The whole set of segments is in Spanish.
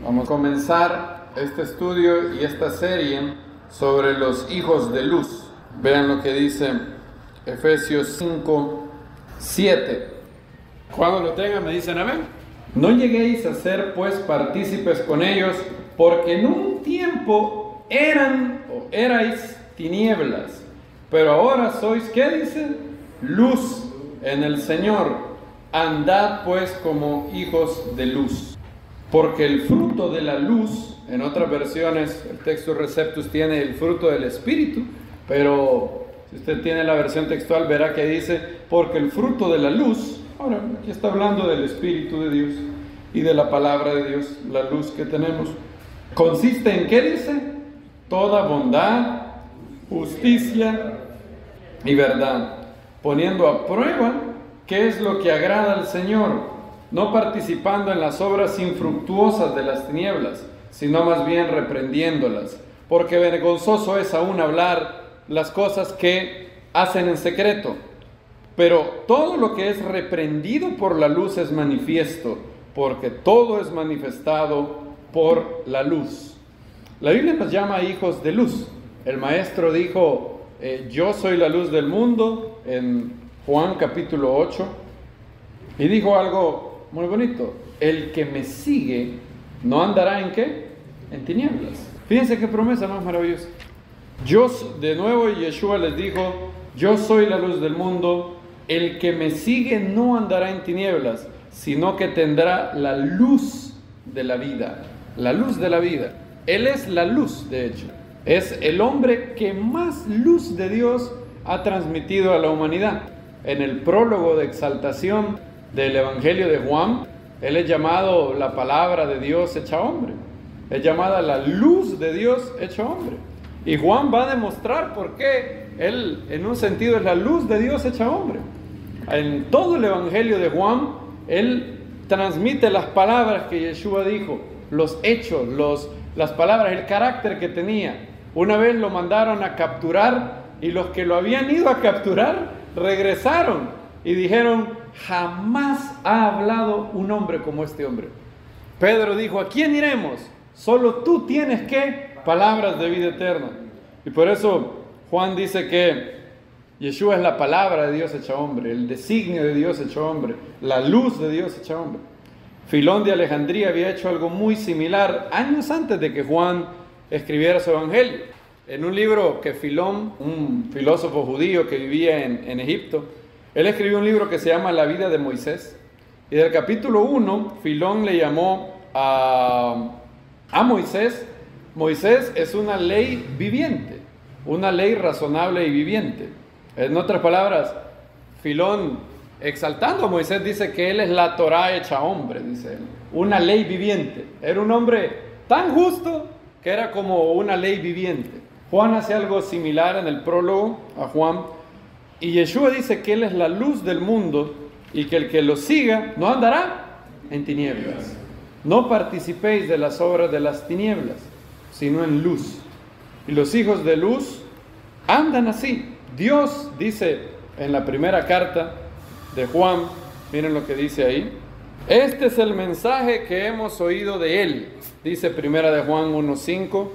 Vamos a comenzar este estudio y esta serie sobre los hijos de luz. Vean lo que dice Efesios 5:7. Cuando lo tengan me dicen amén. No lleguéis a ser pues partícipes con ellos, porque en un tiempo erais tinieblas, pero ahora sois, ¿qué dice? Luz en el Señor. Andad pues como hijos de luz. Porque el fruto de la luz, en otras versiones, el texto Receptus tiene el fruto del Espíritu, pero si usted tiene la versión textual verá que dice, porque el fruto de la luz, ahora aquí está hablando del Espíritu de Dios y de la palabra de Dios, la luz que tenemos, consiste en, ¿qué dice? Toda bondad, justicia y verdad, poniendo a prueba qué es lo que agrada al Señor, no participando en las obras infructuosas de las tinieblas, sino más bien reprendiéndolas, porque vergonzoso es aún hablar las cosas que hacen en secreto. Pero todo lo que es reprendido por la luz es manifiesto, porque todo es manifestado por la luz. La Biblia nos llama hijos de luz. El maestro dijo, yo soy la luz del mundo, en Juan capítulo 8, y dijo algo muy bonito: el que me sigue no andará ¿en qué? En tinieblas. Fíjense qué promesa más maravillosa. De nuevo Yeshua les dijo, yo soy la luz del mundo, el que me sigue no andará en tinieblas, sino que tendrá la luz de la vida. La luz de la vida. Él es la luz, de hecho. Es el hombre que más luz de Dios ha transmitido a la humanidad. En el prólogo de exaltación del Evangelio de Juan, él es llamado la palabra de Dios hecha hombre. Es llamada la luz de Dios hecha hombre. Y Juan va a demostrar por qué él, en un sentido, es la luz de Dios hecha hombre. En todo el Evangelio de Juan, él transmite las palabras que Yeshua dijo, los hechos, las palabras, el carácter que tenía. Una vez lo mandaron a capturar y los que lo habían ido a capturar regresaron y dijeron, jamás ha hablado un hombre como este hombre. Pedro dijo, ¿a quién iremos? Solo tú tienes, ¿qué? Palabras de vida eterna. Y por eso Juan dice que Yeshua es la palabra de Dios hecha hombre, el designio de Dios hecho hombre, la luz de Dios hecha hombre. Filón de Alejandría había hecho algo muy similar años antes de que Juan escribiera su evangelio. En un libro que Filón, un filósofo judío que vivía en Egipto, él escribió un libro que se llama La vida de Moisés. Y del capítulo 1, Filón le llamó a Moisés. Moisés es una ley viviente, una ley razonable y viviente. En otras palabras, Filón, exaltando a Moisés, dice que él es la Torá hecha hombre, dice él. Una ley viviente. Era un hombre tan justo que era como una ley viviente. Juan hace algo similar en el prólogo a Juan. Y Yeshua dice que Él es la luz del mundo y que el que lo siga no andará en tinieblas. No participéis de las obras de las tinieblas, sino en luz. Y los hijos de luz andan así. Dios dice en la primera carta de Juan, miren lo que dice ahí. Este es el mensaje que hemos oído de Él. Dice primera de Juan 1:5.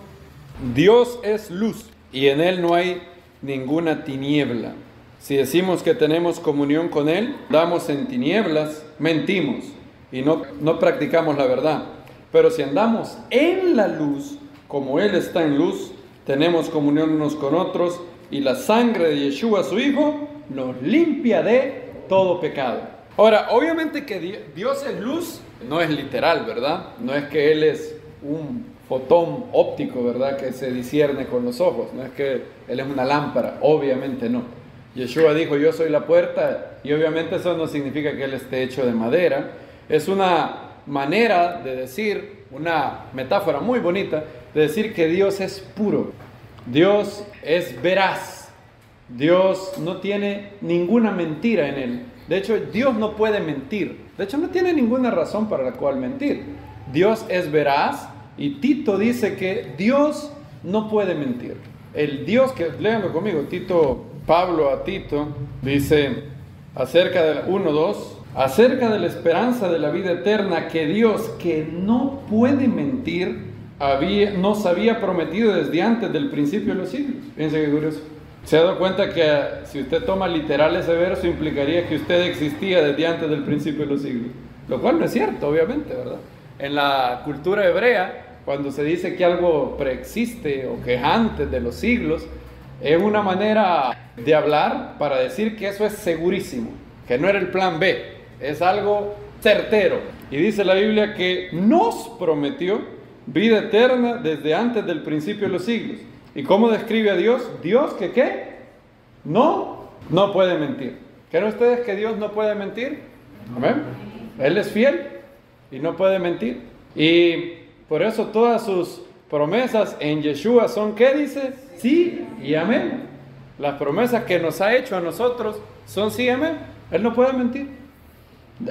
Dios es luz y en Él no hay ninguna tiniebla. Si decimos que tenemos comunión con Él, damos en tinieblas, mentimos y no practicamos la verdad. Pero si andamos en la luz, como Él está en luz, tenemos comunión unos con otros y la sangre de Yeshua, su Hijo, nos limpia de todo pecado. Ahora, obviamente que Dios es luz, no es literal, ¿verdad? No es que Él es un fotón óptico, ¿verdad? Que se discierne con los ojos. No es que Él es una lámpara, obviamente no. Yeshua dijo, yo soy la puerta, y obviamente eso no significa que Él esté hecho de madera. Es una manera de decir, una metáfora muy bonita, de decir que Dios es puro. Dios es veraz. Dios no tiene ninguna mentira en Él. De hecho, Dios no puede mentir. De hecho, no tiene ninguna razón para la cual mentir. Dios es veraz, y Tito dice que Dios no puede mentir. El Dios que, léanlo conmigo, Pablo a Tito dice acerca del 1:2, acerca de la esperanza de la vida eterna que Dios, que no puede mentir, nos había prometido desde antes del principio de los siglos. Fíjense qué curioso. Se ha dado cuenta que si usted toma literal ese verso, implicaría que usted existía desde antes del principio de los siglos. Lo cual no es cierto, obviamente, ¿verdad? En la cultura hebrea, cuando se dice que algo preexiste o que es antes de los siglos, es una manera de hablar para decir que eso es segurísimo, que no era el plan B, es algo certero. Y dice la Biblia que nos prometió vida eterna desde antes del principio de los siglos. ¿Y cómo describe a Dios? Dios que ¿qué? No puede mentir. ¿Creen ustedes que Dios no puede mentir? Amén. Él es fiel y no puede mentir. Y por eso todas sus promesas en Yeshua son, ¿qué dice? Sí y amén. Las promesas que nos ha hecho a nosotros son sí y amén. Él no puede mentir.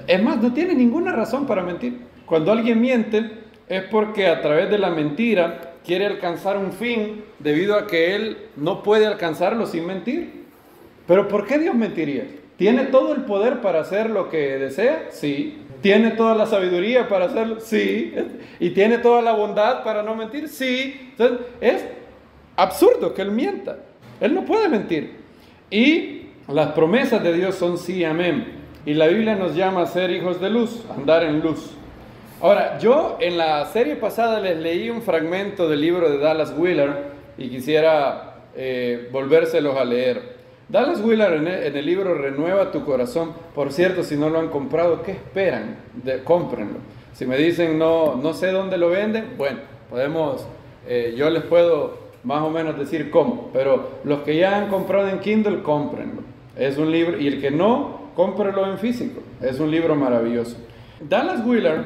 Es más, no tiene ninguna razón para mentir. Cuando alguien miente es porque a través de la mentira quiere alcanzar un fin debido a que él no puede alcanzarlo sin mentir. Pero ¿por qué Dios mentiría? ¿Tiene todo el poder para hacer lo que desea? Sí. ¿Tiene toda la sabiduría para hacerlo? Sí. ¿Y tiene toda la bondad para no mentir? Sí. Entonces es absurdo que él mienta. Él no puede mentir. Y las promesas de Dios son sí y amén. Y la Biblia nos llama a ser hijos de luz, a andar en luz. Ahora, yo en la serie pasada les leí un fragmento del libro de Dallas Willard y quisiera volvérselos a leer. Dallas Willard en el libro Renueva tu corazón. Por cierto, si no lo han comprado, ¿qué esperan? Cómprenlo. Si me dicen no sé dónde lo venden, bueno, yo les puedo más o menos decir cómo. Pero los que ya han comprado en Kindle, cómprenlo. Es un libro, y el que no, cómprelo en físico. Es un libro maravilloso. Dallas Willard,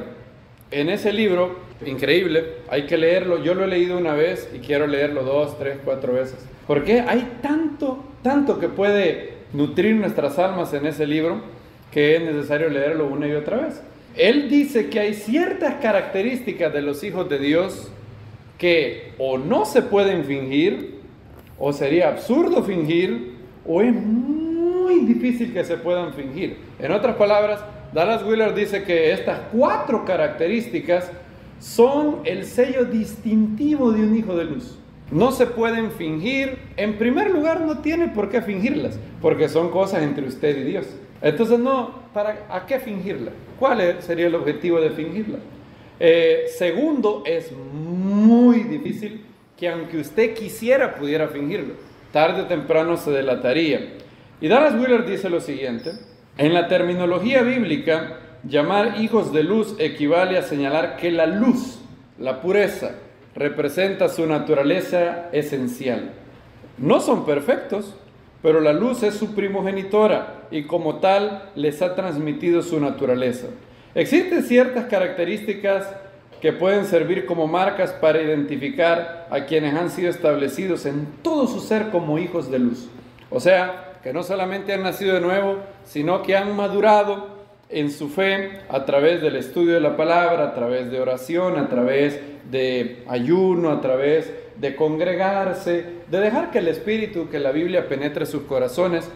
en ese libro, increíble, hay que leerlo. Yo lo he leído una vez y quiero leerlo 2, 3, 4 veces. Porque hay tanto que puede nutrir nuestras almas en ese libro que es necesario leerlo una y otra vez. Él dice que hay ciertas características de los hijos de Dios que o no se pueden fingir, o sería absurdo fingir, o es muy difícil que se puedan fingir. En otras palabras, Dallas Willard dice que estas 4 características son el sello distintivo de un hijo de luz. No se pueden fingir. En primer lugar, no tiene por qué fingirlas, porque son cosas entre usted y Dios. Entonces, ¿a qué fingirlas? ¿Cuál sería el objetivo de fingirlas? Segundo, es muy difícil que aunque usted quisiera, pudiera fingirlo. Tarde o temprano se delataría. Y Dallas Willard dice lo siguiente: en la terminología bíblica, llamar hijos de luz equivale a señalar que la luz, la pureza, representa su naturaleza esencial. No son perfectos, pero la luz es su primogenitora y como tal les ha transmitido su naturaleza. Existen ciertas características que pueden servir como marcas para identificar a quienes han sido establecidos en todo su ser como hijos de luz. O sea, que no solamente han nacido de nuevo, sino que han madurado en su fe a través del estudio de la palabra, a través de oración, a través de ayuno, a través de congregarse, de dejar que el Espíritu, que la Biblia penetre sus corazones,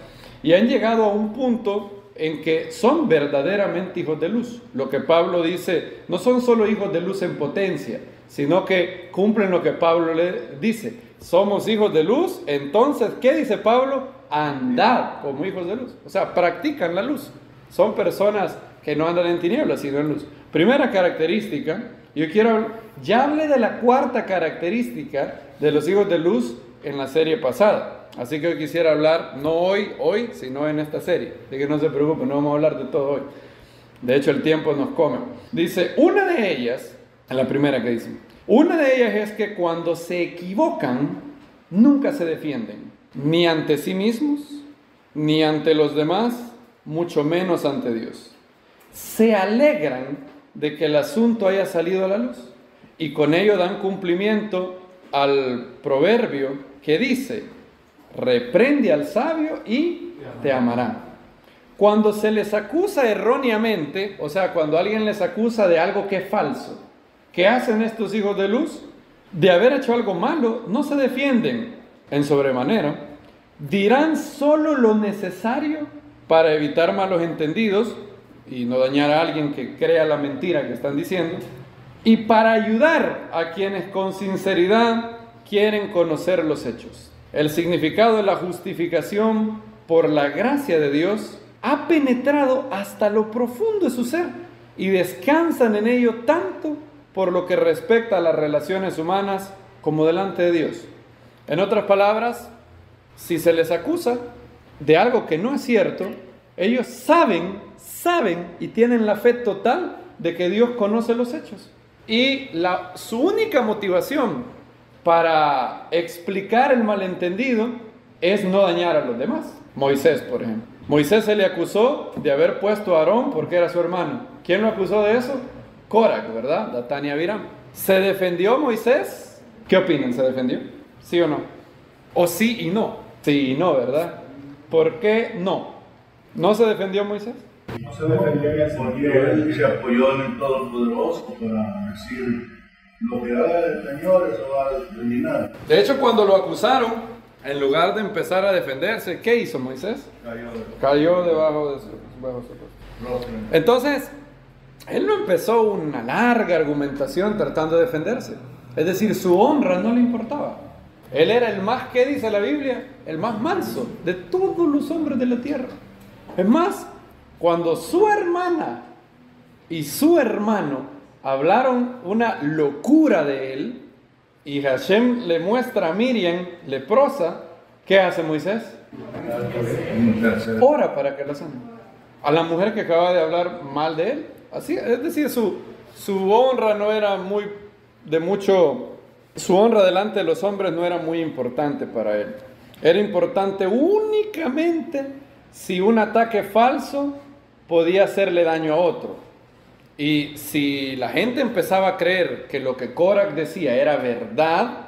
y han llegado a un punto en que son verdaderamente hijos de luz. Lo que Pablo dice, no son solo hijos de luz en potencia, sino que cumplen lo que Pablo le dice. Somos hijos de luz, entonces, ¿qué dice Pablo? Andad como hijos de luz. O sea, practican la luz. Son personas que no andan en tinieblas, sino en luz. Primera característica, ya hablé de la 4ª característica de los hijos de luz en la serie pasada. Así que hoy quisiera hablar, no hoy, sino en esta serie. Así que no se preocupen, no vamos a hablar de todo hoy. De hecho, el tiempo nos come. Dice, una de ellas, en la primera que dice, una de ellas es que cuando se equivocan, nunca se defienden. Ni ante sí mismos, ni ante los demás, mucho menos ante Dios. Se alegran de que el asunto haya salido a la luz y con ello dan cumplimiento al proverbio que dice: reprende al sabio y te amará. Cuando se les acusa erróneamente, o sea, cuando alguien les acusa de algo que es falso, ¿qué hacen estos hijos de luz? De haber hecho algo malo, no se defienden en sobremanera, dirán solo lo necesario para evitar malos entendidos y no dañar a alguien que crea la mentira que están diciendo, y para ayudar a quienes con sinceridad quieren conocer los hechos. El significado de la justificación por la gracia de Dios ha penetrado hasta lo profundo de su ser y descansan en ello tanto por lo que respecta a las relaciones humanas como delante de Dios. En otras palabras, si se les acusa de algo que no es cierto, ellos saben y tienen la fe total de que Dios conoce los hechos. Y su única motivación para explicar el malentendido es no dañar a los demás. Moisés, por ejemplo. Moisés se le acusó de haber puesto a Aarón porque era su hermano. ¿Quién lo acusó de eso? Corac, ¿verdad? Datán y Abiram. ¿Se defendió Moisés? ¿Qué opinan? ¿Se defendió? ¿Sí o no? ¿O sí y no? Sí y no, ¿verdad? ¿Por qué no? ¿No se defendió Moisés? No se defendió porque él se apoyó en el Todopoderoso para decir lo que haga el Señor, eso va a terminar. De hecho, cuando lo acusaron, en lugar de empezar a defenderse, ¿qué hizo Moisés? Cayó debajo de su rostro. Entonces, él no empezó una larga argumentación tratando de defenderse. Es decir, su honra no le importaba. Él era el más, ¿qué dice la Biblia? El más manso de todos los hombres de la tierra. Es más, cuando su hermana y su hermano hablaron una locura de él, y Hashem le muestra a Miriam leprosa, ¿qué hace Moisés? Ora para que la sane. A la mujer que acaba de hablar mal de él. Así, es decir, su honra no era muy de mucho, su honra delante de los hombres no era muy importante para él. Era importante únicamente si un ataque falso podía hacerle daño a otro. Y si la gente empezaba a creer que lo que Corac decía era verdad,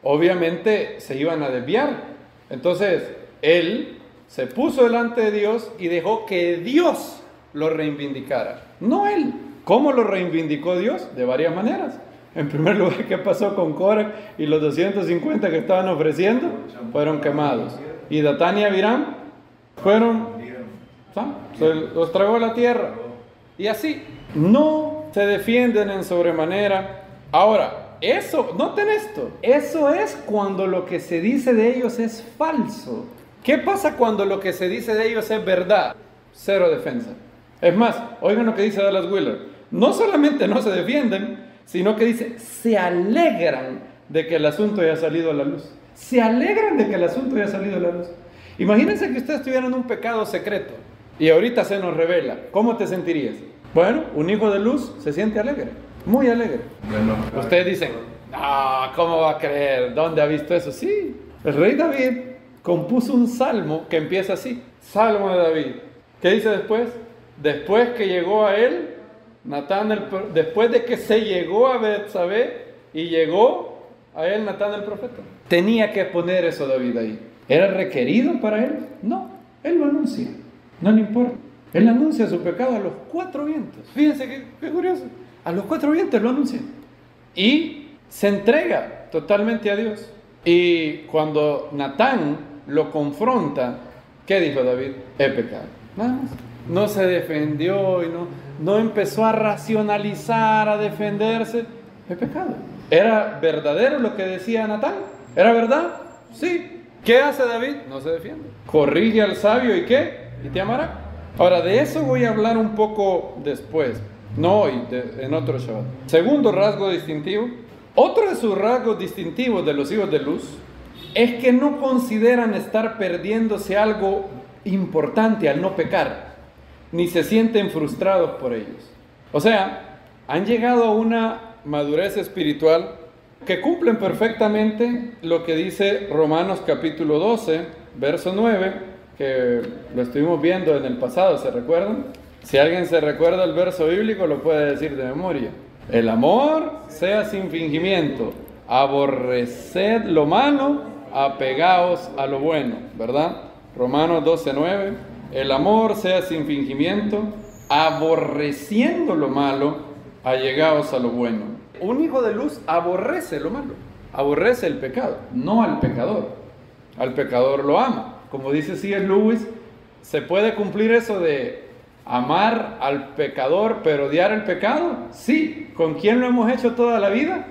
obviamente se iban a desviar. Entonces, él se puso delante de Dios y dejó que Dios lo reivindicara, no él. ¿Cómo lo reivindicó Dios? De varias maneras. En primer lugar, ¿qué pasó con Corac y los 250 que estaban ofreciendo? Fueron quemados. Y Datán y Abiram se los tragó a la tierra. Y así, no se defienden en sobremanera. Ahora, noten esto, eso es cuando lo que se dice de ellos es falso. ¿Qué pasa cuando lo que se dice de ellos es verdad? Cero defensa. Es más, oigan lo que dice Dallas Willard. No solamente no se defienden, sino que dice, se alegran de que el asunto haya salido a la luz. Se alegran de que el asunto haya salido a la luz. Imagínense que ustedes tuvieran un pecado secreto y ahorita se nos revela. ¿Cómo te sentirías? Bueno, un hijo de luz se siente alegre, muy alegre. Ustedes dicen, ¿cómo va a creer? ¿Dónde ha visto eso? Sí, el rey David compuso un salmo que empieza así, Salmo de David. ¿Qué dice después? Después que llegó a él, después de que se llegó a Betsabé y llegó a él Natán el profeta. Tenía que poner eso David ahí. ¿Era requerido para él? No, él lo anuncia, no le importa. Él anuncia su pecado a los 4 vientos. Fíjense qué curioso. A los 4 vientos lo anuncia. Y se entrega totalmente a Dios. Y cuando Natán lo confronta, ¿qué dijo David? He pecado. Nada más. No se defendió y no empezó a racionalizar, a defenderse. He pecado. ¿Era verdadero lo que decía Natán? ¿Era verdad? Sí. ¿Qué hace David? No se defiende. Corrige al sabio y ¿qué? Y te amará. Ahora, de eso voy a hablar un poco después, no hoy, en otro Shabbat. Segundo rasgo distintivo. Otro de sus rasgos distintivos de los hijos de luz es que no consideran estar perdiéndose algo importante al no pecar, ni se sienten frustrados por ellos. O sea, han llegado a una madurez espiritual que cumplen perfectamente lo que dice Romanos capítulo 12, verso 9, que lo estuvimos viendo en el pasado, ¿se recuerdan? Si alguien se recuerda el verso bíblico, lo puede decir de memoria. El amor sea sin fingimiento, aborreced lo malo, apegaos a lo bueno, ¿verdad? Romanos 12:9. El amor sea sin fingimiento, aborreciendo lo malo, allegaos a lo bueno. Un hijo de luz aborrece lo malo, aborrece el pecado, no al pecador. Al pecador lo ama. Como dice C.S. Lewis, se puede cumplir eso de ¿Amar al pecador pero odiar el pecado? Sí. ¿Con quién lo hemos hecho toda la vida?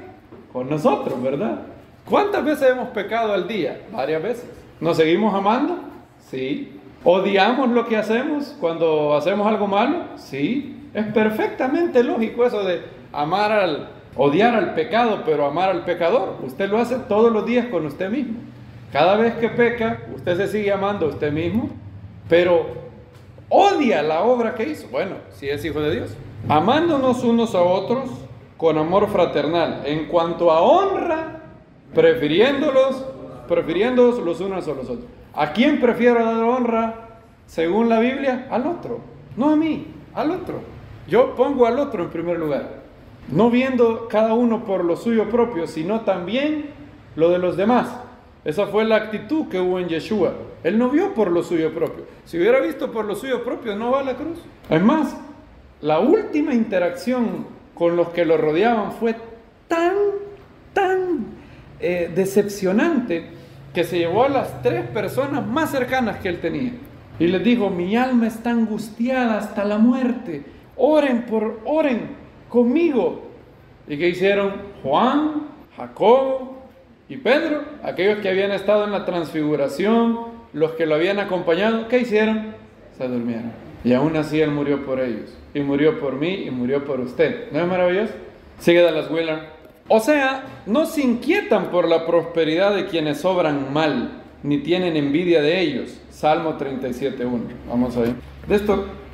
Con nosotros, ¿verdad? ¿Cuántas veces hemos pecado al día? Varias veces. ¿Nos seguimos amando? Sí. ¿Odiamos lo que hacemos cuando hacemos algo malo? Sí. Es perfectamente lógico eso de odiar al pecado, pero amar al pecador. Usted lo hace todos los días con usted mismo. Cada vez que peca, usted se sigue amando a usted mismo, pero odia la obra que hizo. Bueno, si es hijo de Dios. Amándonos unos a otros con amor fraternal. En cuanto a honra, prefiriéndolos los unos a los otros. ¿A quién prefiero dar honra según la Biblia? Al otro. No a mí, al otro. Yo pongo al otro en primer lugar. No viendo cada uno por lo suyo propio, sino también lo de los demás. Esa fue la actitud que hubo en Yeshua. Él no vio por lo suyo propio. Si hubiera visto por lo suyo propio, no va a la cruz. Es más, la última interacción con los que lo rodeaban fue tan decepcionante que se llevó a las 3 personas más cercanas que él tenía. Y les dijo: mi alma está angustiada hasta la muerte. Oren conmigo. ¿Y qué hicieron? Juan, Jacobo y Pedro, aquellos que habían estado en la transfiguración, los que lo habían acompañado, ¿qué hicieron? Se durmieron. Y aún así él murió por ellos. Y murió por mí y murió por usted. ¿No es maravilloso? Sigue Dallas Willard. O sea, no se inquietan por la prosperidad de quienes obran mal, ni tienen envidia de ellos. Salmo 37:1. Vamos ahí.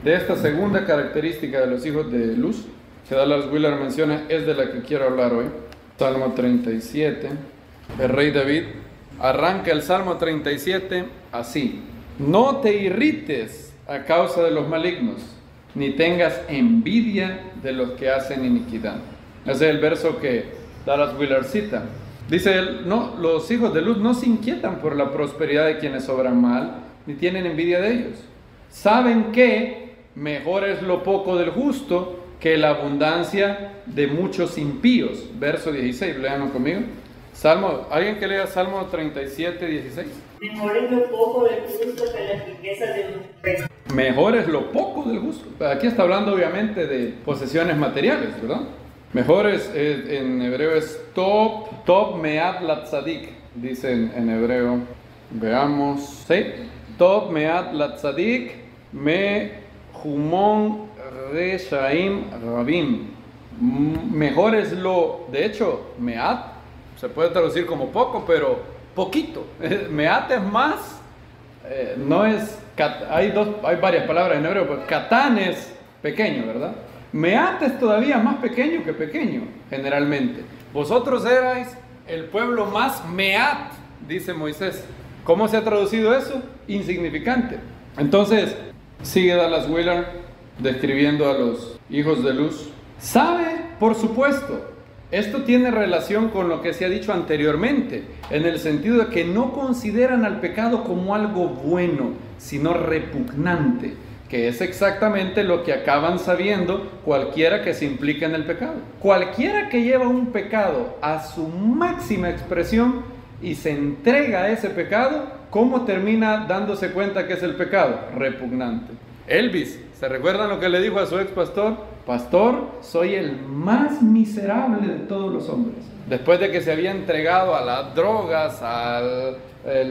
De esta segunda característica de los hijos de luz que Dallas Willard menciona, es de la que quiero hablar hoy. Salmo 37. El rey David arranca el Salmo 37 así: no te irrites a causa de los malignos, ni tengas envidia de los que hacen iniquidad. Ese es el verso que Dallas Willard cita. Dice él: no, los hijos de luz no se inquietan por la prosperidad de quienes obran mal, ni tienen envidia de ellos. Saben que mejor es lo poco del justo que la abundancia de muchos impíos. Verso 16, léanlo conmigo. ¿Alguien que lea Salmo 37, 16? Mejor es lo poco del justo que la riqueza de los reyes. Mejor es lo poco del justo. Aquí está hablando obviamente de posesiones materiales, ¿verdad? Mejor en hebreo es Tov Meat Latzadik, dice en hebreo. Veamos, ¿sí? Tov Meat Latzadik Me Humon Reshaim Rabim. Mejor es de hecho, Meat se puede traducir como poco, pero poquito. Meat es más, hay varias palabras en hebreo, pero Katán es pequeño, ¿verdad? Meat es todavía más pequeño que pequeño, generalmente. Vosotros erais el pueblo más meat, dice Moisés. ¿Cómo se ha traducido eso? Insignificante. Entonces, sigue Dallas Willard describiendo a los hijos de luz. Sabe, por supuesto, esto tiene relación con lo que se ha dicho anteriormente, en el sentido de que no consideran al pecado como algo bueno, sino repugnante, que es exactamente lo que acaban sabiendo cualquiera que se implica en el pecado. Cualquiera que lleva un pecado a su máxima expresión y se entrega a ese pecado, ¿cómo termina dándose cuenta que es el pecado? Repugnante. Elvis, ¿se recuerdan lo que le dijo a su ex pastor? Pastor, soy el más miserable de todos los hombres. Después de que se había entregado a las drogas, al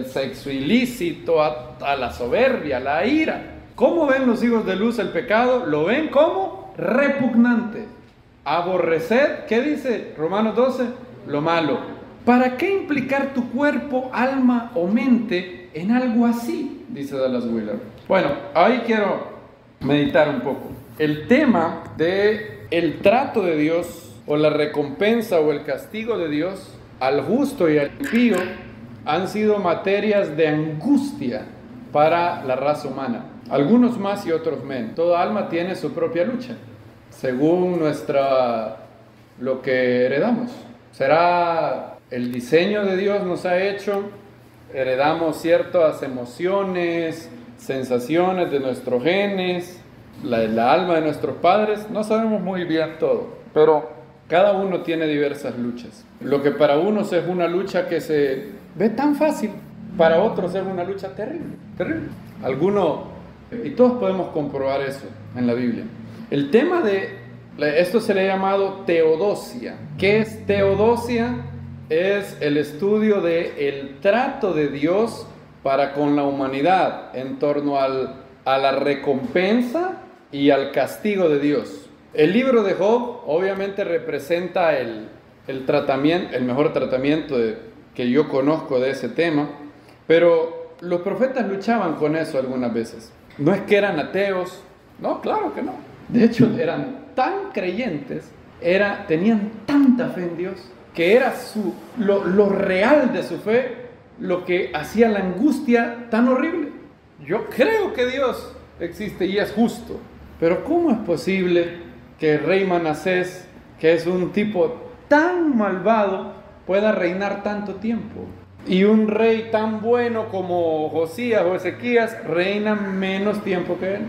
sexo ilícito, a la soberbia, a la ira. ¿Cómo ven los hijos de luz el pecado? Lo ven como repugnante. Aborrecer, ¿qué dice Romanos 12? Lo malo. ¿Para qué implicar tu cuerpo, alma o mente en algo así? Dice Dallas Willard. Bueno, ahí quiero meditar un poco. El tema del trato de Dios, o la recompensa o el castigo de Dios al justo y al impío, han sido materias de angustia para la raza humana. Algunos más y otros menos. Toda alma tiene su propia lucha, según lo que heredamos. Será el diseño de Dios nos ha hecho, heredamos ciertas emociones, sensaciones de nuestros genes, la alma de nuestros padres, no sabemos muy bien todo, pero cada uno tiene diversas luchas. Lo que para unos es una lucha que se ve tan fácil, para otros es una lucha terrible, terrible. Alguno Y todos podemos comprobar eso en la Biblia. El tema de esto se le ha llamado teodosia. ¿Qué es teodosia? Es el estudio del trato de Dios para con la humanidad en torno a la recompensa y al castigo de Dios. El libro de Job obviamente representa el tratamiento, el mejor tratamiento que yo conozco de ese tema, pero los profetas luchaban con eso algunas veces. No es que eran ateos, no, claro que no. De hecho, eran tan creyentes, tenían tanta fe en Dios, que era lo real de su fe lo que hacía la angustia tan horrible. Yo creo que Dios existe y es justo, pero ¿cómo es posible que el rey Manasés, que es un tipo tan malvado, pueda reinar tanto tiempo? Y un rey tan bueno como Josías o Ezequías reina menos tiempo que él.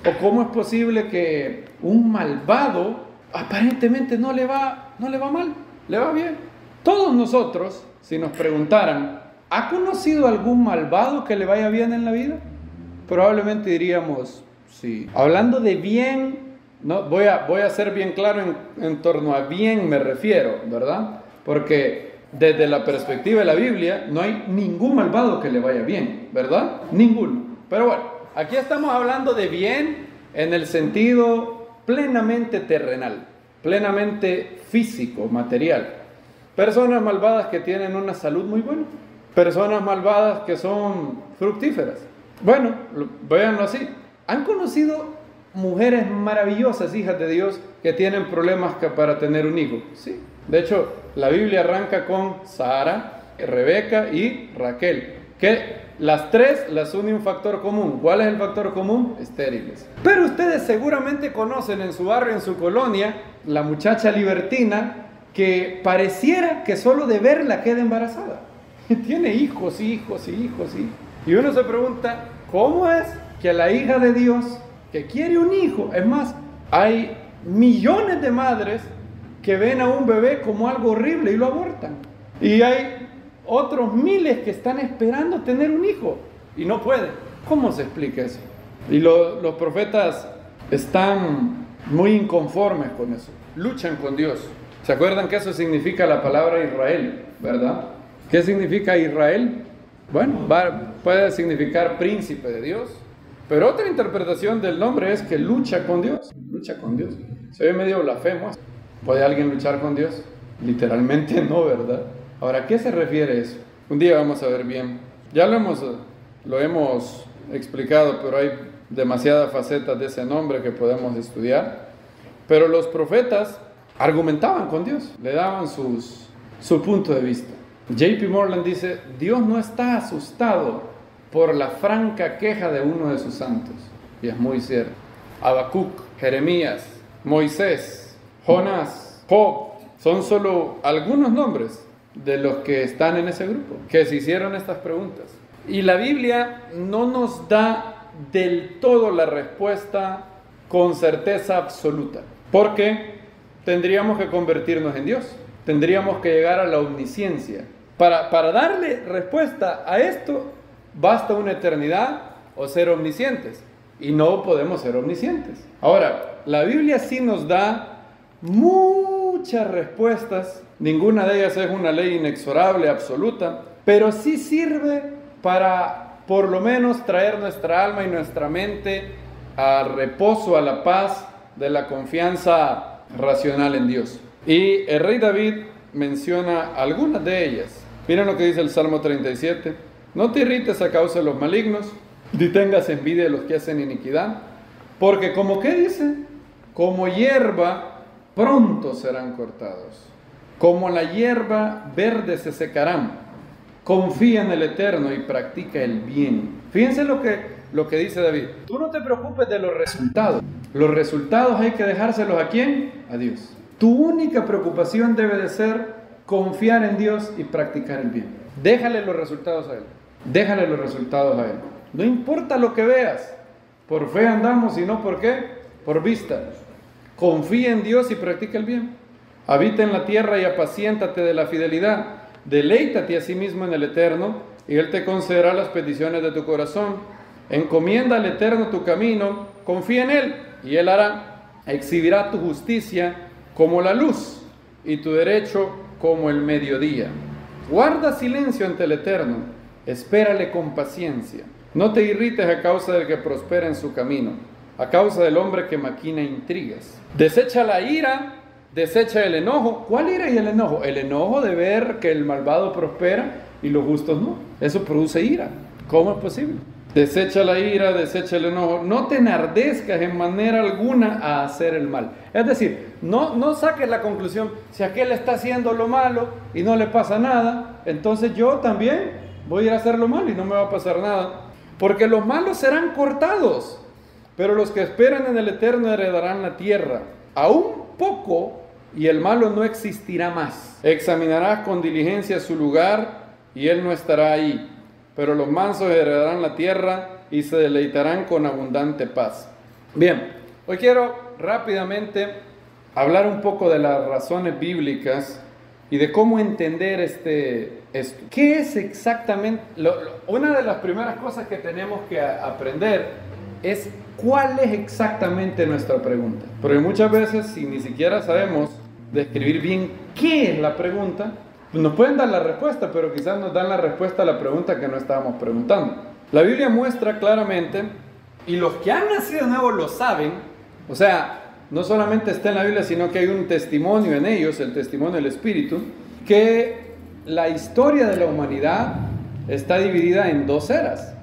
¿O cómo es posible que un malvado aparentemente no le va mal, le va bien? Todos nosotros, si nos preguntaran, ¿ha conocido algún malvado que le vaya bien en la vida? Probablemente diríamos sí. Hablando de bien, ¿no? Voy a ser bien claro en torno a bien me refiero, ¿verdad? Porque desde la perspectiva de la Biblia no hay ningún malvado que le vaya bien, ¿verdad? Ninguno. Pero bueno, aquí estamos hablando de bien en el sentido plenamente terrenal, plenamente físico, material. Personas malvadas que tienen una salud muy buena, personas malvadas que son fructíferas. Bueno, véanlo así. ¿Han conocido mujeres maravillosas, hijas de Dios, que tienen problemas para tener un hijo? Sí. De hecho, la Biblia arranca con Sara, Rebeca y Raquel, que las tres las une un factor común. ¿Cuál es el factor común? Estériles. Pero ustedes seguramente conocen en su barrio, en su colonia, la muchacha libertina que pareciera que solo de verla queda embarazada. Tiene hijos. Y uno se pregunta, ¿cómo es que la hija de Dios que quiere un hijo? Es más, hay millones de madres que ven a un bebé como algo horrible y lo abortan. Y hay otros miles que están esperando tener un hijo y no pueden. ¿Cómo se explica eso? Y los profetas están muy inconformes con eso. Luchan con Dios. ¿Se acuerdan que eso significa la palabra Israel, verdad? ¿Qué significa Israel? Bueno, puede significar príncipe de Dios, pero otra interpretación del nombre es que lucha con Dios. Lucha con Dios. Se ve medio blasfemo. ¿Puede alguien luchar con Dios? Literalmente no, ¿verdad? Ahora, ¿a qué se refiere eso? Un día vamos a ver bien. Ya lo hemos explicado, pero hay demasiadas facetas de ese nombre que podemos estudiar. Pero los profetas argumentaban con Dios, le daban su punto de vista. J.P. Moreland dice, Dios no está asustado por la franca queja de uno de sus santos. Y es muy cierto. Habacuc, Jeremías, Moisés, Jonás, Job, son solo algunos nombres de los que están en ese grupo, que se hicieron estas preguntas. Y la Biblia no nos da del todo la respuesta con certeza absoluta, porque tendríamos que convertirnos en Dios, tendríamos que llegar a la omnisciencia. Para darle respuesta a esto, basta una eternidad o ser omniscientes, y no podemos ser omniscientes. Ahora, la Biblia sí nos da muchas respuestas, ninguna de ellas es una ley inexorable, absoluta, pero sí sirve para por lo menos traer nuestra alma y nuestra mente al reposo, a la paz de la confianza racional en Dios. Y el rey David menciona algunas de ellas. Miren lo que dice el Salmo 37. No te irrites a causa de los malignos, ni tengas envidia de los que hacen iniquidad, porque como ¿qué dice? Como hierba pronto serán cortados, como la hierba verde se secarán. Confía en el Eterno y practica el bien. Fíjense lo que dice David. Tú no te preocupes de los resultados. Los resultados hay que dejárselos ¿a quién? A Dios. Tu única preocupación debe de ser confiar en Dios y practicar el bien. Déjale los resultados a Él. Déjale los resultados a Él. No importa lo que veas. Por fe andamos y no por qué, por vista. Confía en Dios y practica el bien. Habita en la tierra y apaciéntate de la fidelidad. Deleítate a sí mismo en el Eterno y Él te concederá las peticiones de tu corazón. Encomienda al Eterno tu camino, confía en Él, y Él hará. Exhibirá tu justicia como la luz, y tu derecho como el mediodía. Guarda silencio ante el Eterno, espérale con paciencia. No te irrites a causa del que prospera en su camino, a causa del hombre que maquina intrigas. Desecha la ira, desecha el enojo. ¿Cuál ira y el enojo? El enojo de ver que el malvado prospera y los justos no. Eso produce ira. ¿Cómo es posible? Desecha la ira, desecha el enojo. No te enardezcas en manera alguna a hacer el mal. Es decir, no saques la conclusión, si aquel está haciendo lo malo y no le pasa nada, entonces yo también voy a ir a hacer lo malo y no me va a pasar nada. Porque los malos serán cortados, pero los que esperan en el Eterno heredarán la tierra. Aún poco y el malo no existirá más. Examinarás con diligencia su lugar y él no estará ahí. Pero los mansos heredarán la tierra y se deleitarán con abundante paz. Bien, hoy quiero rápidamente hablar un poco de las razones bíblicas y de cómo entender esto. ¿Qué es exactamente? Una de las primeras cosas que tenemos que aprender es cuál es exactamente nuestra pregunta. Porque muchas veces, si ni siquiera sabemos describir bien qué es la pregunta, pues nos pueden dar la respuesta, pero quizás nos dan la respuesta a la pregunta que no estábamos preguntando. La Biblia muestra claramente, y los que han nacido nuevos lo saben, o sea, no solamente está en la Biblia, sino que hay un testimonio en ellos, el testimonio del Espíritu, que la historia de la humanidad está dividida en dos eras.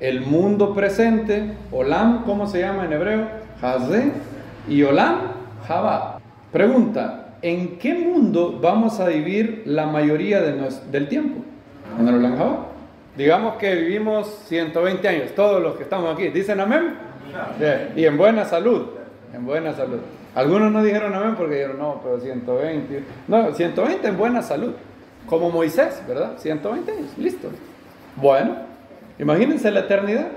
El mundo presente, Olam, ¿cómo se llama en hebreo? Hazé, y Olam, Jabá. Pregunta, ¿en qué mundo vamos a vivir la mayoría del tiempo? En el Olam Jabá. Digamos que vivimos 120 años, todos los que estamos aquí. ¿Dicen amén? Bien. Y en buena salud. En buena salud. Algunos no dijeron amén porque dijeron, no, pero 120. No, 120 en buena salud. Como Moisés, ¿verdad? 120 años, listo. Bueno, imagínense la eternidad.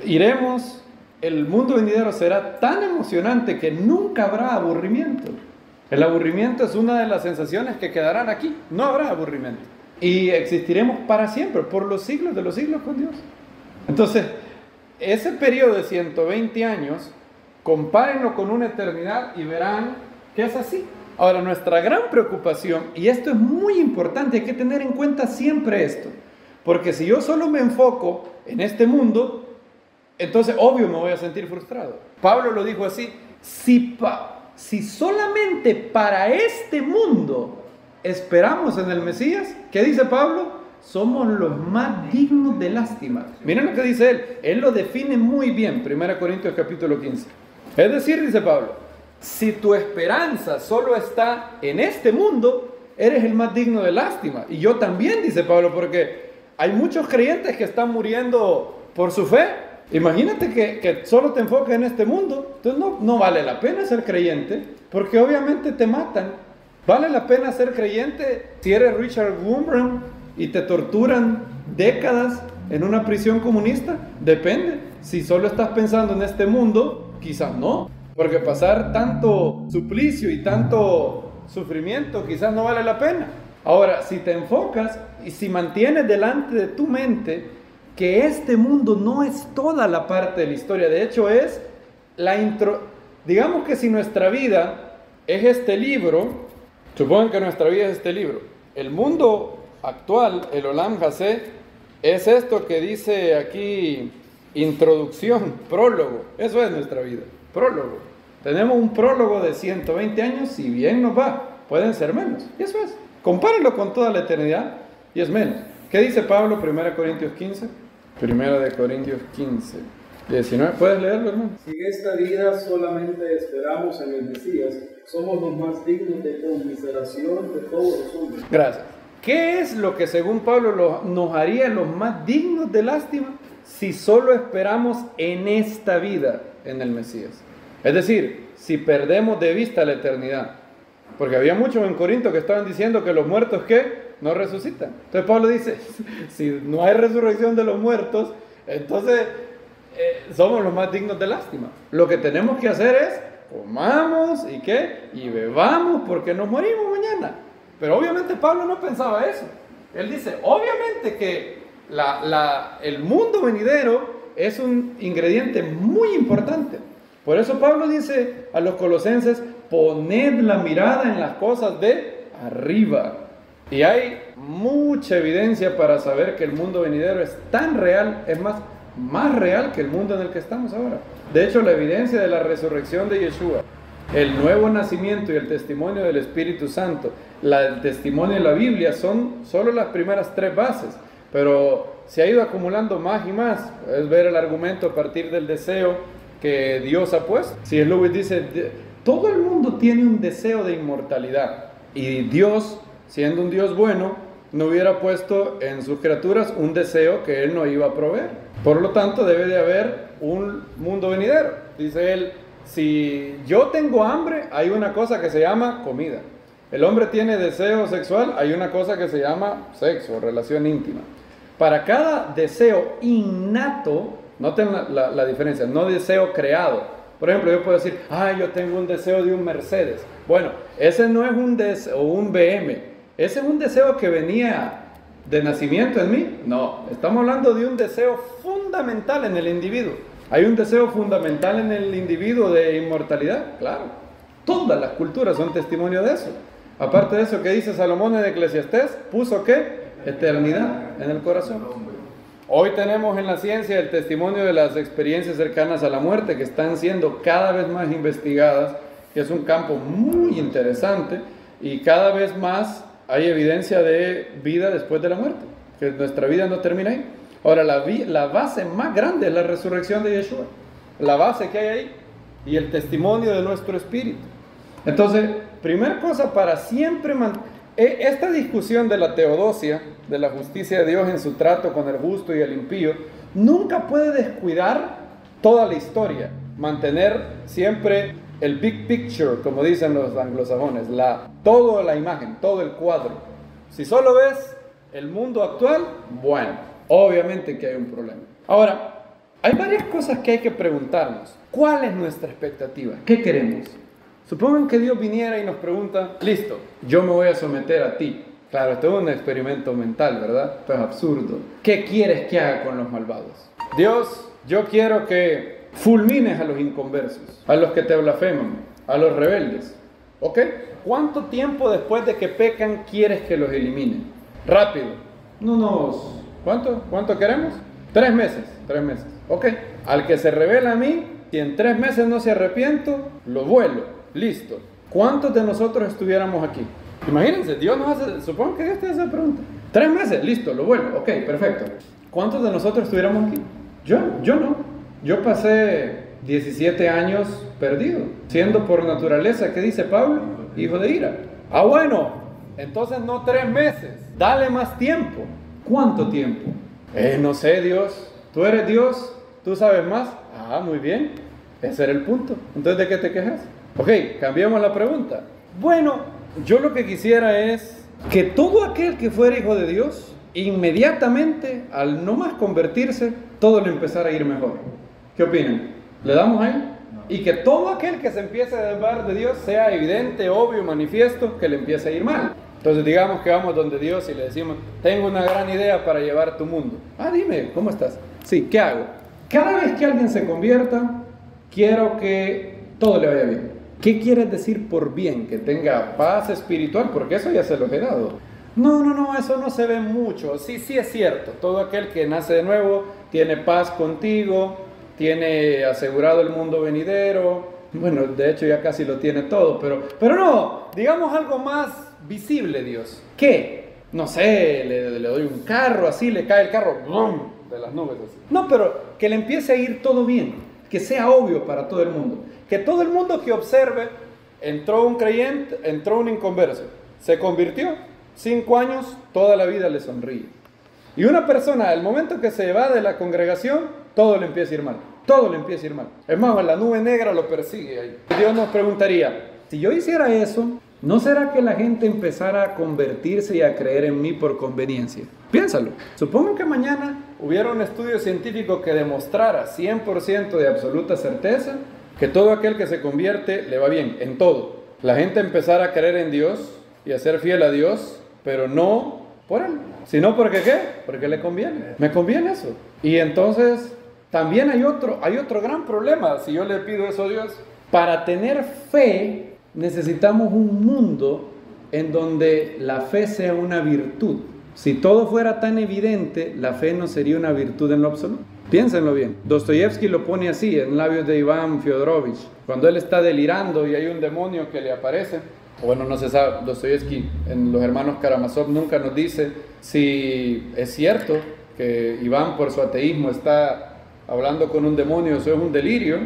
Iremos, el mundo venidero será tan emocionante que nunca habrá aburrimiento. El aburrimiento es una de las sensaciones que quedarán aquí. No habrá aburrimiento. Y existiremos para siempre, por los siglos de los siglos con Dios. Entonces, ese periodo de 120 años, compárenlo con una eternidad y verán que es así. Ahora, nuestra gran preocupación, y esto es muy importante, hay que tener en cuenta siempre esto, porque si yo solo me enfoco en este mundo, entonces obvio me voy a sentir frustrado. Pablo lo dijo así, si solamente para este mundo esperamos en el Mesías, ¿qué dice Pablo? Somos los más dignos de lástima. Miren lo que dice él lo define muy bien, 1 Corintios capítulo 15. Es decir, dice Pablo, si tu esperanza solo está en este mundo, eres el más digno de lástima. Y yo también, dice Pablo, porque hay muchos creyentes que están muriendo por su fe. Imagínate que solo te enfocas en este mundo, entonces no vale la pena ser creyente, porque obviamente te matan. ¿Vale la pena ser creyente si eres Richard Wurmbrand y te torturan décadas en una prisión comunista? Depende. Si solo estás pensando en este mundo, quizás no, porque pasar tanto suplicio y tanto sufrimiento quizás no vale la pena. Ahora, si te enfocas y si mantienes delante de tu mente que este mundo no es toda la parte de la historia, de hecho es digamos que si nuestra vida es este libro, supongan que nuestra vida es este libro, el mundo actual, el Olam Hazé, es esto que dice aquí, introducción, prólogo, eso es nuestra vida, prólogo. Tenemos un prólogo de 120 años, si bien nos va, pueden ser menos, y eso es. Compárenlo con toda la eternidad y es menos. ¿Qué dice Pablo? 1 Corintios 15. 1 de Corintios 15. 19. ¿Puedes leerlo, hermano? Si en esta vida solamente esperamos en el Mesías, somos los más dignos de conmiseración de todos los hombres. Gracias. ¿Qué es lo que según Pablo nos haría los más dignos de lástima si solo esperamos en esta vida en el Mesías? Es decir, si perdemos de vista la eternidad. Porque había muchos en Corinto que estaban diciendo que los muertos, ¿qué? No resucitan. Entonces Pablo dice, si no hay resurrección de los muertos, entonces somos los más dignos de lástima. Lo que tenemos que hacer es, comamos y ¿qué? Y bebamos porque nos morimos mañana. Pero obviamente Pablo no pensaba eso. Él dice, obviamente que el mundo venidero es un ingrediente muy importante. Por eso Pablo dice a los colosenses, poned la mirada en las cosas de arriba. Y hay mucha evidencia para saber que el mundo venidero es tan real, es más real que el mundo en el que estamos ahora. De hecho, la evidencia de la resurrección de Yeshua, el nuevo nacimiento y el testimonio del Espíritu Santo, el testimonio de la Biblia son solo las primeras 3 bases, pero se ha ido acumulando más y más. Es ver el argumento a partir del deseo que Dios ha puesto. C.S. Lewis dice, todo el mundo tiene un deseo de inmortalidad, y Dios, siendo un Dios bueno, no hubiera puesto en sus criaturas un deseo que Él no iba a proveer. Por lo tanto, debe de haber un mundo venidero. Dice él, si yo tengo hambre, hay una cosa que se llama comida. El hombre tiene deseo sexual, hay una cosa que se llama sexo, relación íntima. Para cada deseo innato, noten la diferencia, no deseo creado. Por ejemplo, yo puedo decir, yo tengo un deseo de un Mercedes. Bueno, ese no es un deseo, o un BM. Ese es un deseo que venía de nacimiento en mí. No, estamos hablando de un deseo fundamental en el individuo. ¿Hay un deseo fundamental en el individuo de inmortalidad? Claro. Todas las culturas son testimonio de eso. Aparte de eso que dice Salomón en Eclesiastés, puso ¿qué? Eternidad en el corazón. Hoy tenemos en la ciencia el testimonio de las experiencias cercanas a la muerte que están siendo cada vez más investigadas, que es un campo muy interesante, y cada vez más hay evidencia de vida después de la muerte, que nuestra vida no termina ahí. Ahora, la base más grande es la resurrección de Yeshua, la base que hay ahí, y el testimonio de nuestro espíritu. Entonces, primera cosa, para siempre esta discusión de la teodosia, de la justicia de Dios en su trato con el justo y el impío, nunca puede descuidar toda la historia, mantener siempre el big picture, como dicen los anglosajones, toda la imagen, todo el cuadro. Si solo ves el mundo actual, bueno, obviamente que hay un problema. Ahora, hay varias cosas que hay que preguntarnos. ¿Cuál es nuestra expectativa? ¿Qué queremos? Supongan que Dios viniera y nos pregunta, listo, yo me voy a someter a ti. Claro, esto es un experimento mental, ¿verdad? Esto es absurdo. ¿Qué quieres que haga con los malvados? Dios, yo quiero que fulmines a los inconversos, a los que te blasfeman, a los rebeldes. ¿Ok? ¿Cuánto tiempo después de que pecan quieres que los eliminen? Rápido. ¿Cuánto queremos? 3 meses. 3 meses. ¿Ok? Al que se revela a mí, si en 3 meses no se arrepiento, lo vuelo. Listo. ¿Cuántos de nosotros estuviéramos aquí? Imagínense, Dios nos hace, supongo que Dios te hace esa pregunta. 3 meses, listo, lo vuelvo. Ok, perfecto. ¿Cuántos de nosotros estuviéramos aquí? Yo no. Yo pasé 17 años perdido, siendo por naturaleza, ¿qué dice Pablo? Hijo de ira. Bueno, entonces no 3 meses, dale más tiempo. ¿Cuánto tiempo? No sé, Dios. Tú eres Dios, tú sabes más. Muy bien, ese era el punto. Entonces, ¿de qué te quejas? Ok, cambiamos la pregunta. Bueno, yo lo que quisiera es que todo aquel que fuera hijo de Dios, inmediatamente, al no más convertirse, todo le empezara a ir mejor. ¿Qué opinan? ¿Le damos ahí? No. Y que todo aquel que se empiece a desviar de Dios sea evidente, obvio, manifiesto, que le empiece a ir mal. Entonces digamos que vamos donde Dios y le decimos, tengo una gran idea para llevar tu mundo. Dime, ¿cómo estás? Sí, ¿qué hago? Cada vez que alguien se convierta, quiero que todo le vaya bien. ¿Qué quieres decir por bien? Que tenga paz espiritual, porque eso ya se lo he dado. No, eso no se ve mucho. Sí es cierto. Todo aquel que nace de nuevo tiene paz contigo, tiene asegurado el mundo venidero. Bueno, de hecho ya casi lo tiene todo, pero no, digamos algo más visible, Dios. ¿Qué? No sé, le doy un carro, así le cae el carro, ¡blum!, de las nubes así. No, pero que le empiece a ir todo bien, que sea obvio para todo el mundo. Que todo el mundo que observe, entró un creyente, entró un inconverso, se convirtió, 5 años, toda la vida le sonríe. Y una persona, al momento que se va de la congregación, todo le empieza a ir mal. Todo le empieza a ir mal. Es más, la nube negra lo persigue ahí. Dios nos preguntaría, si yo hiciera eso, ¿no será que la gente empezara a convertirse y a creer en mí por conveniencia? Piénsalo. Supongo que mañana hubiera un estudio científico que demostrara 100% de absoluta certeza que todo aquel que se convierte le va bien en todo. La gente empezara a creer en Dios y a ser fiel a Dios, pero no por Él, sino porque ¿qué? Porque le conviene. Me conviene eso. Y entonces también hay otro gran problema si yo le pido eso a Dios. Para tener fe necesitamos un mundo en donde la fe sea una virtud. Si todo fuera tan evidente, la fe no sería una virtud en lo absoluto. Piénsenlo bien. Dostoyevsky lo pone así en labios de Iván Fyodorovich. Cuando él está delirando y hay un demonio que le aparece, bueno, no se sabe, Dostoyevsky en Los Hermanos Karamazov nunca nos dice si es cierto que Iván por su ateísmo está hablando con un demonio, eso es un delirio,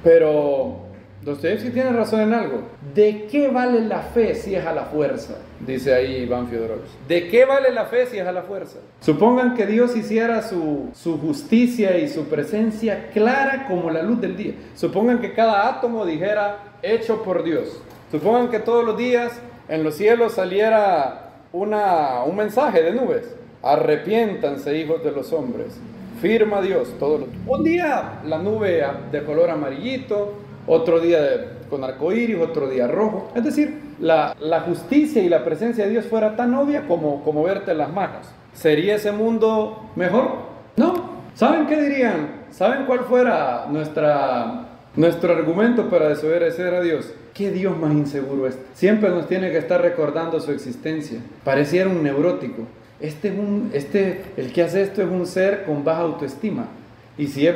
pero Dostoyevsky tiene razón en algo. ¿De qué vale la fe si es a la fuerza? Dice ahí Iván Fyodorovich. ¿De qué vale la fe si es a la fuerza? Supongan que Dios hiciera su justicia y su presencia clara como la luz del día. Supongan que cada átomo dijera, hecho por Dios. Supongan que todos los días en los cielos saliera un mensaje de nubes. Arrepiéntanse, hijos de los hombres. Firma Dios. Un día la nube de color amarillito, otro día con arcoíris, otro día rojo. Es decir, la justicia y la presencia de Dios fuera tan obvia como verte las manos. ¿Sería ese mundo mejor? No. ¿Saben qué dirían? ¿Saben cuál fuera nuestro argumento para desobedecer a Dios? ¿Qué Dios más inseguro es? Siempre nos tiene que estar recordando su existencia. Pareciera un neurótico. El que hace esto es un ser con baja autoestima. Y si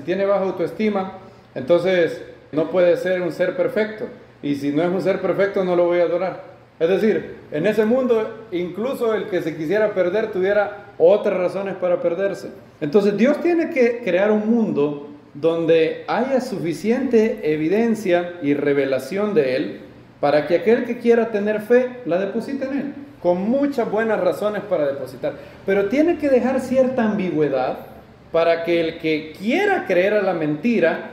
tiene baja autoestima, entonces no puede ser un ser perfecto. Y si no es un ser perfecto, no lo voy a adorar. Es decir, en ese mundo, incluso el que se quisiera perder tuviera otras razones para perderse. Entonces Dios tiene que crear un mundo donde haya suficiente evidencia y revelación de Él para que aquel que quiera tener fe la deposite en Él, con muchas buenas razones para depositar. Pero tiene que dejar cierta ambigüedad para que el que quiera creer a la mentira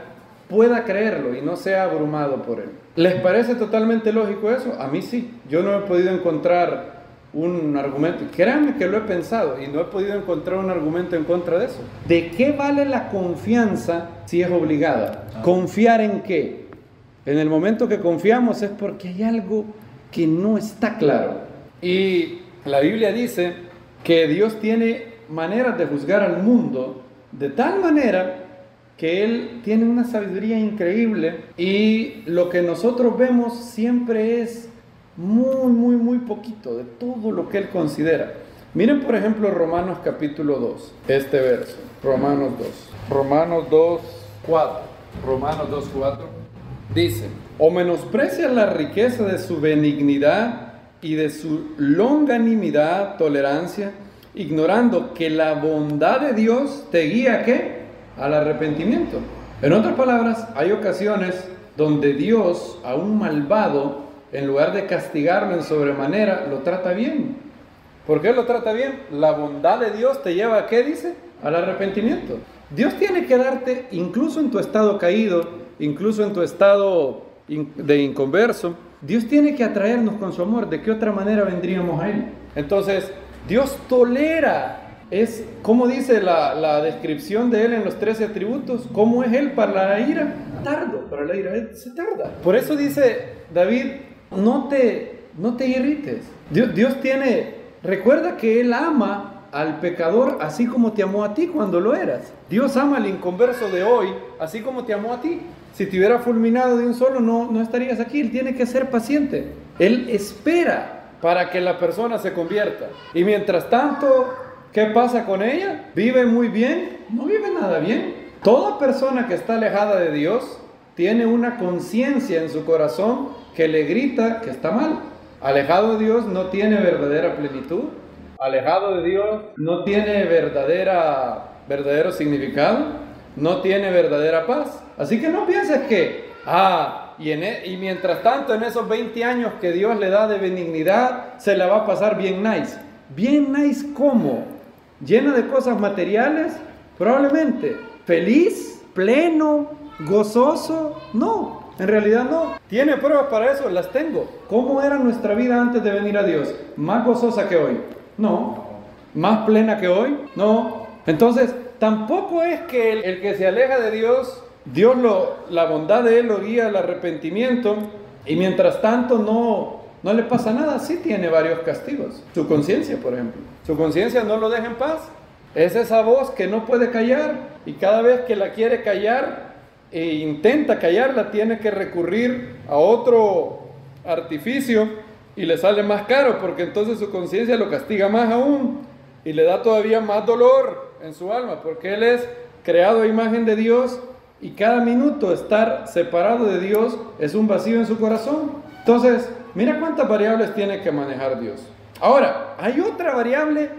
pueda creerlo y no sea abrumado por él. ¿Les parece totalmente lógico eso? A mí sí. Yo no he podido encontrar un argumento. Créanme que lo he pensado y no he podido encontrar un argumento en contra de eso. ¿De qué vale la confianza si es obligada? ¿Confiar en qué? En el momento que confiamos es porque hay algo que no está claro. Y la Biblia dice que Dios tiene maneras de juzgar al mundo de tal manera que Él tiene una sabiduría increíble y lo que nosotros vemos siempre es muy poquito de todo lo que Él considera. Miren por ejemplo Romanos capítulo 2, este verso, Romanos 2, 4, dice: o menosprecias la riqueza de su benignidad y de su longanimidad, tolerancia, ignorando que la bondad de Dios te guía ¿a qué? Al arrepentimiento. En otras palabras, hay ocasiones donde Dios a un malvado, en lugar de castigarlo en sobremanera, lo trata bien. ¿Por qué lo trata bien? La bondad de Dios te lleva ¿a qué dice? Al arrepentimiento. Dios tiene que darte, incluso en tu estado caído, incluso en tu estado de inconverso, Dios tiene que atraernos con su amor. ¿De qué otra manera vendríamos a Él? Entonces, Dios tolera. Es como dice la descripción de Él en los 13 atributos. ¿Cómo es Él para la ira? Tardo para la ira, Él se tarda. Por eso dice David, no te irrites. Dios tiene, recuerda que Él ama al pecador así como te amó a ti cuando lo eras. Dios ama al inconverso de hoy así como te amó a ti. Si te hubiera fulminado de un solo, no estarías aquí. Él tiene que ser paciente. Él espera para que la persona se convierta. Y mientras tanto, ¿qué pasa con ella? ¿Vive muy bien? No vive nada bien. Toda persona que está alejada de Dios tiene una conciencia en su corazón que le grita que está mal. Alejado de Dios no tiene verdadera plenitud. Alejado de Dios no tiene verdadero significado. No tiene verdadera paz. Así que no pienses que, y mientras tanto en esos 20 años que Dios le da de benignidad, se la va a pasar bien nice. ¿Bien nice cómo? ¿Llena de cosas materiales? Probablemente. ¿Feliz? ¿Pleno? ¿Gozoso? No, en realidad no. ¿Tiene pruebas para eso? Las tengo. ¿Cómo era nuestra vida antes de venir a Dios? ¿Más gozosa que hoy? No. ¿Más plena que hoy? No. Entonces, tampoco es que el que se aleja de Dios, la bondad de Él lo guía al arrepentimiento y mientras tanto no le pasa nada. Sí tiene varios castigos. Su conciencia, por ejemplo. Su conciencia no lo deja en paz. Es esa voz que no puede callar, y cada vez que la quiere callar e intenta callarla, tiene que recurrir a otro artificio y le sale más caro, porque entonces su conciencia lo castiga más aún y le da todavía más dolor en su alma, porque él es creado a imagen de Dios y cada minuto estar separado de Dios es un vacío en su corazón. Entonces, mira cuántas variables tiene que manejar Dios. Ahora, hay otra variable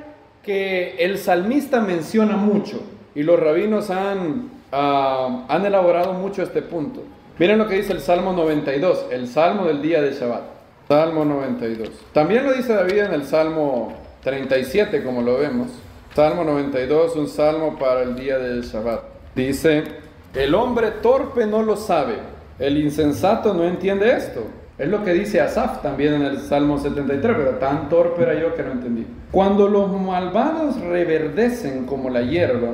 que el salmista menciona mucho y los rabinos han elaborado mucho este punto. Miren lo que dice el Salmo 92, el Salmo del día de Shabbat. Salmo 92. También lo dice David en el Salmo 37, como lo vemos. Salmo 92, un salmo para el día del Shabbat. Dice: el hombre torpe no lo sabe, el insensato no entiende esto. Es lo que dice Asaf también en el Salmo 73, pero tan torpe era yo que no entendí. Cuando los malvados reverdecen como la hierba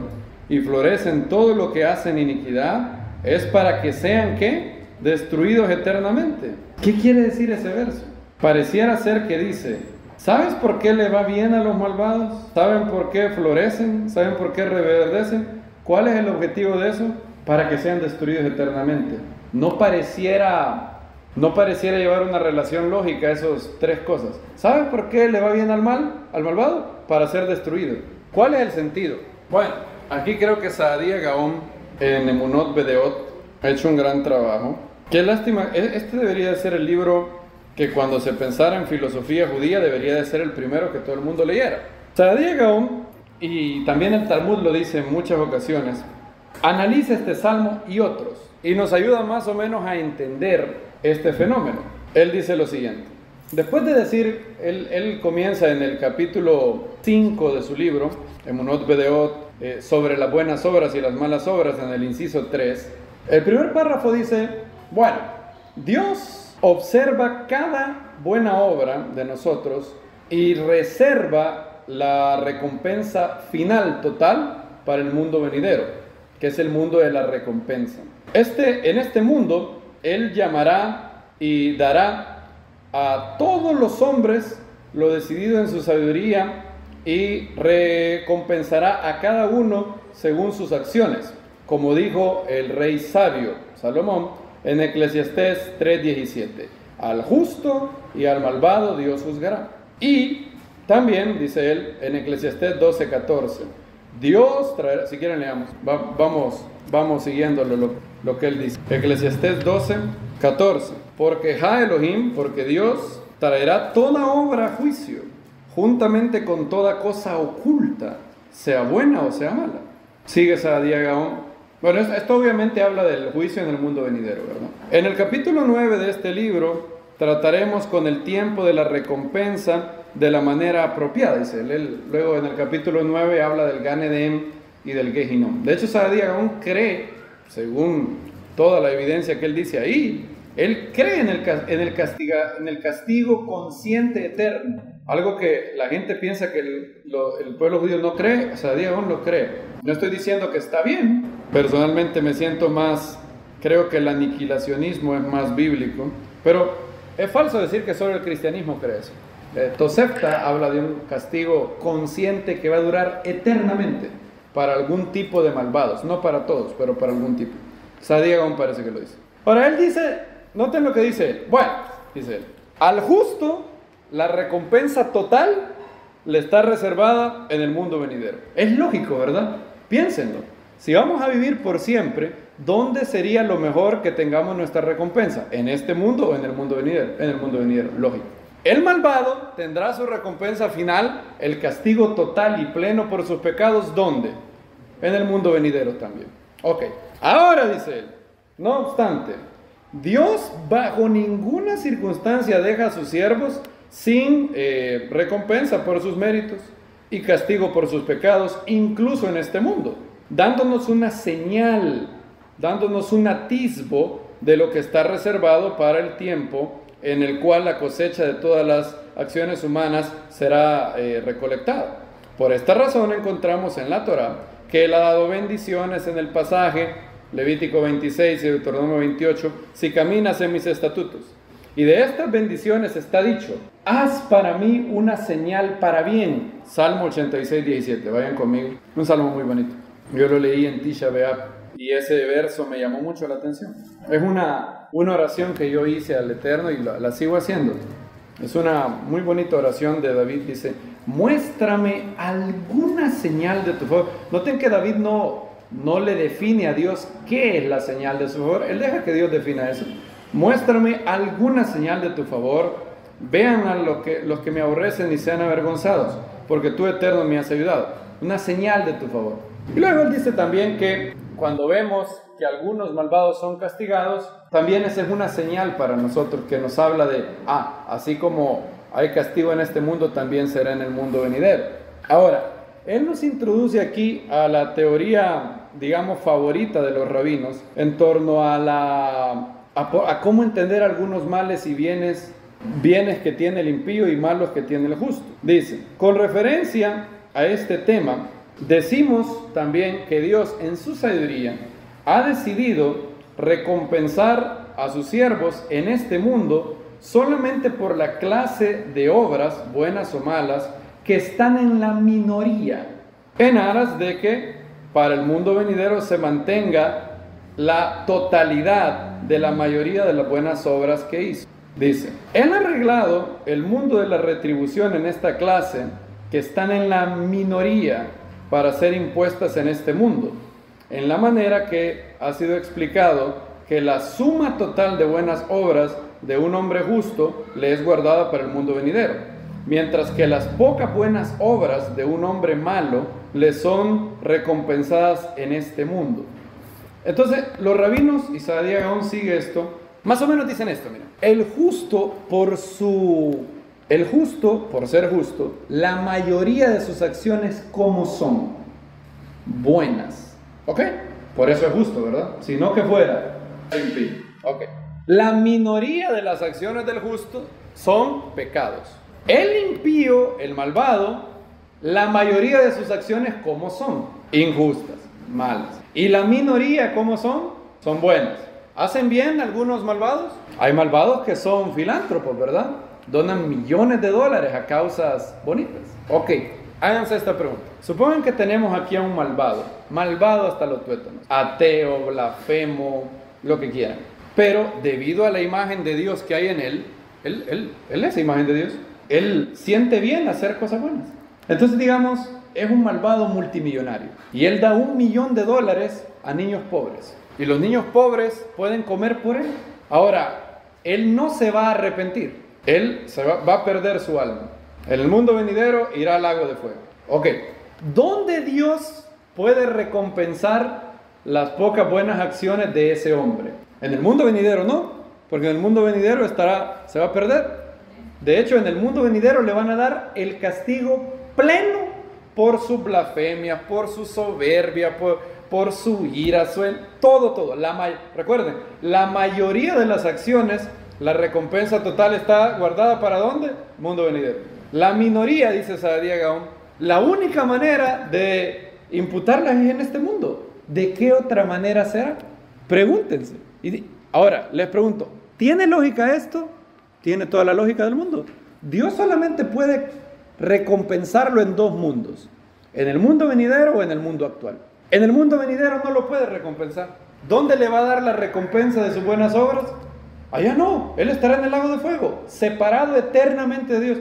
y florecen todo lo que hacen iniquidad, es para que sean, ¿qué? Destruidos eternamente. ¿Qué quiere decir ese verso? Pareciera ser que dice: ¿sabes por qué le va bien a los malvados? ¿Saben por qué florecen? ¿Saben por qué reverdecen? ¿Cuál es el objetivo de eso? Para que sean destruidos eternamente. No pareciera llevar una relación lógica esas tres cosas. ¿Sabes por qué le va bien al malvado? Para ser destruido. ¿Cuál es el sentido? Bueno, aquí creo que Saadía Gaón en Emunot Bedeot ha hecho un gran trabajo. Qué lástima, este debería de ser el libro que cuando se pensara en filosofía judía debería de ser el primero que todo el mundo leyera. Saadía Gaón, y también el Talmud lo dice en muchas ocasiones, analiza este salmo y otros y nos ayuda más o menos a entender este fenómeno. Él dice lo siguiente: después de decir, él comienza en el capítulo 5 de su libro, Emunot Bedeot, sobre las buenas obras y las malas obras, en el inciso 3. El primer párrafo dice: bueno, Dios observa cada buena obra de nosotros y reserva la recompensa final total para el mundo venidero, que es el mundo de la recompensa. En este mundo, Él llamará y dará a todos los hombres lo decidido en su sabiduría y recompensará a cada uno según sus acciones, como dijo el rey sabio Salomón en Eclesiastés 3:17. Al justo y al malvado Dios juzgará. Y también dice él en Eclesiastés 12:14. Dios traerá, si quieren leamos, vamos siguiendo lo que él dice. Eclesiastés 12:14. Porque Elohim, porque Dios traerá toda obra a juicio, juntamente con toda cosa oculta, sea buena o sea mala. Sigue Saadía Gaón. Bueno, esto obviamente habla del juicio en el mundo venidero, ¿verdad? En el capítulo 9 de este libro trataremos con el tiempo de la recompensa de la manera apropiada, dice él. Luego en el capítulo 9 habla del Gan Edem y del Gehinom. De hecho, Saadía Gaón cree, según toda la evidencia que él dice ahí, él cree en el castigo consciente eterno. Algo que la gente piensa que el pueblo judío no cree, Saadía Gaón lo cree. No estoy diciendo que está bien. Personalmente me siento creo que el aniquilacionismo es más bíblico, pero es falso decir que solo el cristianismo cree eso. Tosefta habla de un castigo consciente que va a durar eternamente para algún tipo de malvados, no para todos, pero para algún tipo. Saadía Gaón parece que lo dice. Ahora él dice, noten lo que dice, bueno, dice él, al justo la recompensa total le está reservada en el mundo venidero. Es lógico, ¿verdad? Piénsenlo. Si vamos a vivir por siempre, ¿dónde sería lo mejor que tengamos nuestra recompensa? ¿En este mundo o en el mundo venidero? En el mundo venidero, lógico. El malvado tendrá su recompensa final, el castigo total y pleno por sus pecados, ¿dónde? En el mundo venidero también. Ok, ahora dice él, no obstante, Dios bajo ninguna circunstancia deja a sus siervos sin recompensa por sus méritos y castigo por sus pecados, incluso en este mundo, dándonos una señal, dándonos un atisbo de lo que está reservado para el tiempo en el cual la cosecha de todas las acciones humanas será recolectada. Por esta razón encontramos en la Torá que Él ha dado bendiciones en el pasaje Levítico 26 y Deuteronomio 28, si caminas en mis estatutos. Y de estas bendiciones está dicho: haz para mí una señal para bien. Salmo 86, 17. Vayan conmigo. Un salmo muy bonito. Yo lo leí en Tisha B'Av y ese verso me llamó mucho la atención. Es una oración que yo hice al Eterno y la sigo haciendo. Es una muy bonita oración de David. Dice: muéstrame alguna señal de tu favor. Noten que David no le define a Dios qué es la señal de su favor. Él deja que Dios defina eso. Muéstrame alguna señal de tu favor. Vean a los que me aborrecen y sean avergonzados, porque tú, Eterno, me has ayudado. Una señal de tu favor. Y luego él dice también que cuando vemos que algunos malvados son castigados, también esa es una señal para nosotros que nos habla de, así como hay castigo en este mundo, también será en el mundo venidero. Ahora, él nos introduce aquí a la teoría, digamos, favorita de los rabinos en torno a cómo entender algunos males y bienes que tiene el impío y malos que tiene el justo. Dice: con referencia a este tema, decimos también que Dios en su sabiduría ha decidido recompensar a sus siervos en este mundo solamente por la clase de obras, buenas o malas, que están en la minoría, en aras de que para el mundo venidero se mantenga la totalidad de la mayoría de las buenas obras que hizo. Dice: Él ha arreglado el mundo de la retribución en esta clase, que están en la minoría, para ser impuestas en este mundo, en la manera que ha sido explicado que la suma total de buenas obras de un hombre justo le es guardada para el mundo venidero, mientras que las pocas buenas obras de un hombre malo le son recompensadas en este mundo. Entonces, los rabinos, y Saadia Gaon sigue esto, más o menos dicen esto: mira, el justo por ser justo, la mayoría de sus acciones como son buenas, ¿ok? Por eso es justo, ¿verdad? Si no, que fuera impío. Ok. La minoría de las acciones del justo son pecados. El impío, el malvado, la mayoría de sus acciones como son injustas, malas. Y la minoría como son buenas. ¿Hacen bien algunos malvados? Hay malvados que son filántropos, ¿verdad? Donan millones de dólares a causas bonitas. Ok, háganse esta pregunta. Supongan que tenemos aquí a un malvado hasta los tuétanos, ateo, blasfemo, lo que quieran. Pero debido a la imagen de Dios que hay en él es la imagen de Dios, él siente bien hacer cosas buenas. Entonces, digamos, es un malvado multimillonario y él da $1 millón a niños pobres. Y los niños pobres pueden comer por él. Ahora, él no se va a arrepentir. Él va a perder su alma. En el mundo venidero irá al lago de fuego. Ok, ¿dónde Dios puede recompensar las pocas buenas acciones de ese hombre? En el mundo venidero no, porque en el mundo venidero se va a perder. De hecho, en el mundo venidero le van a dar el castigo pleno por su blasfemia, por su soberbia, por su ira, todo. Recuerden, la mayoría de las acciones, la recompensa total está guardada ¿para dónde? Mundo venidero. La minoría, dice Saadia Gaon, la única manera de imputarlas es en este mundo. ¿De qué otra manera será? Pregúntense. Y ahora, les pregunto, ¿tiene lógica esto? Tiene toda la lógica del mundo. Dios solamente puede recompensarlo en dos mundos: en el mundo venidero o en el mundo actual. En el mundo venidero no lo puede recompensar. ¿Dónde le va a dar la recompensa de sus buenas obras? Allá no, él estará en el lago de fuego, separado eternamente de Dios.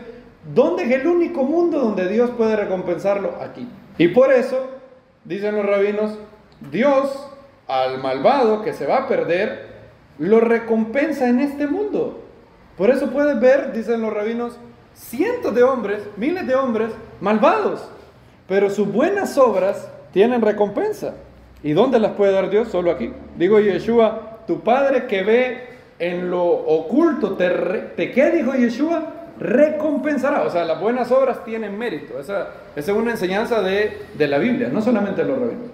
¿Dónde es el único mundo donde Dios puede recompensarlo? Aquí. Y por eso, dicen los rabinos, Dios al malvado que se va a perder, lo recompensa en este mundo. Por eso puedes ver, dicen los rabinos, cientos de hombres, miles de hombres malvados, pero sus buenas obras tienen recompensa. ¿Y dónde las puede dar Dios? Solo aquí. Digo Yeshua, tu Padre que ve en lo oculto, ¿qué dijo Yeshua? Recompensará. O sea, las buenas obras tienen mérito. Esa es una enseñanza de la Biblia, no solamente de los rabinos.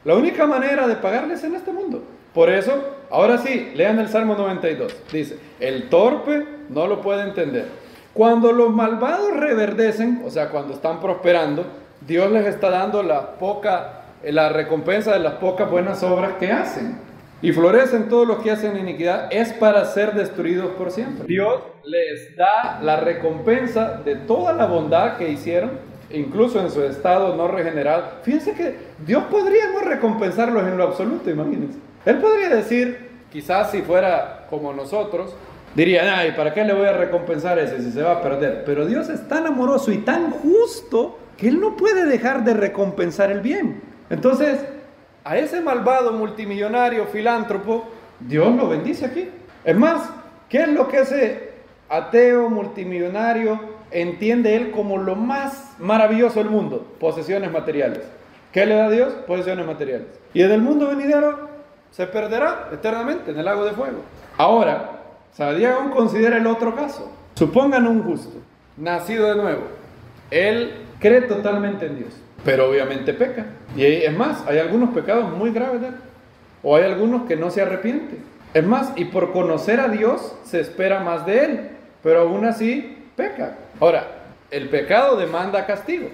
La única manera de pagarles en este mundo. Por eso, ahora sí, lean el Salmo 92. Dice, el torpe no lo puede entender. Cuando los malvados reverdecen, o sea, cuando están prosperando, Dios les está dando la recompensa de las pocas buenas obras que hacen. y florecen todos los que hacen iniquidad, es para ser destruidos por siempre. Dios les da la recompensa de toda la bondad que hicieron, incluso en su estado no regenerado. Fíjense que Dios podría no recompensarlos en lo absoluto, imagínense. Él podría decir, quizás si fuera como nosotros, diría, ay, ¿para qué le voy a recompensar ese si se va a perder? Pero Dios es tan amoroso y tan justo que Él no puede dejar de recompensar el bien. Entonces, a ese malvado multimillonario filántropo, Dios lo bendice aquí. Es más, ¿qué es lo que ese ateo multimillonario entiende él como lo más maravilloso del mundo? Posesiones materiales. ¿Qué le da a Dios? Posesiones materiales. Y en el mundo venidero se perderá eternamente en el lago de fuego. Ahora, Santiago considera el otro caso. Supongan un justo, nacido de nuevo. Él cree totalmente en Dios, pero obviamente peca. Y es más, hay algunos pecados muy graves de él. O hay algunos que no se arrepienten. Es más, y por conocer a Dios se espera más de él, pero aún así peca. Ahora, el pecado demanda castigo.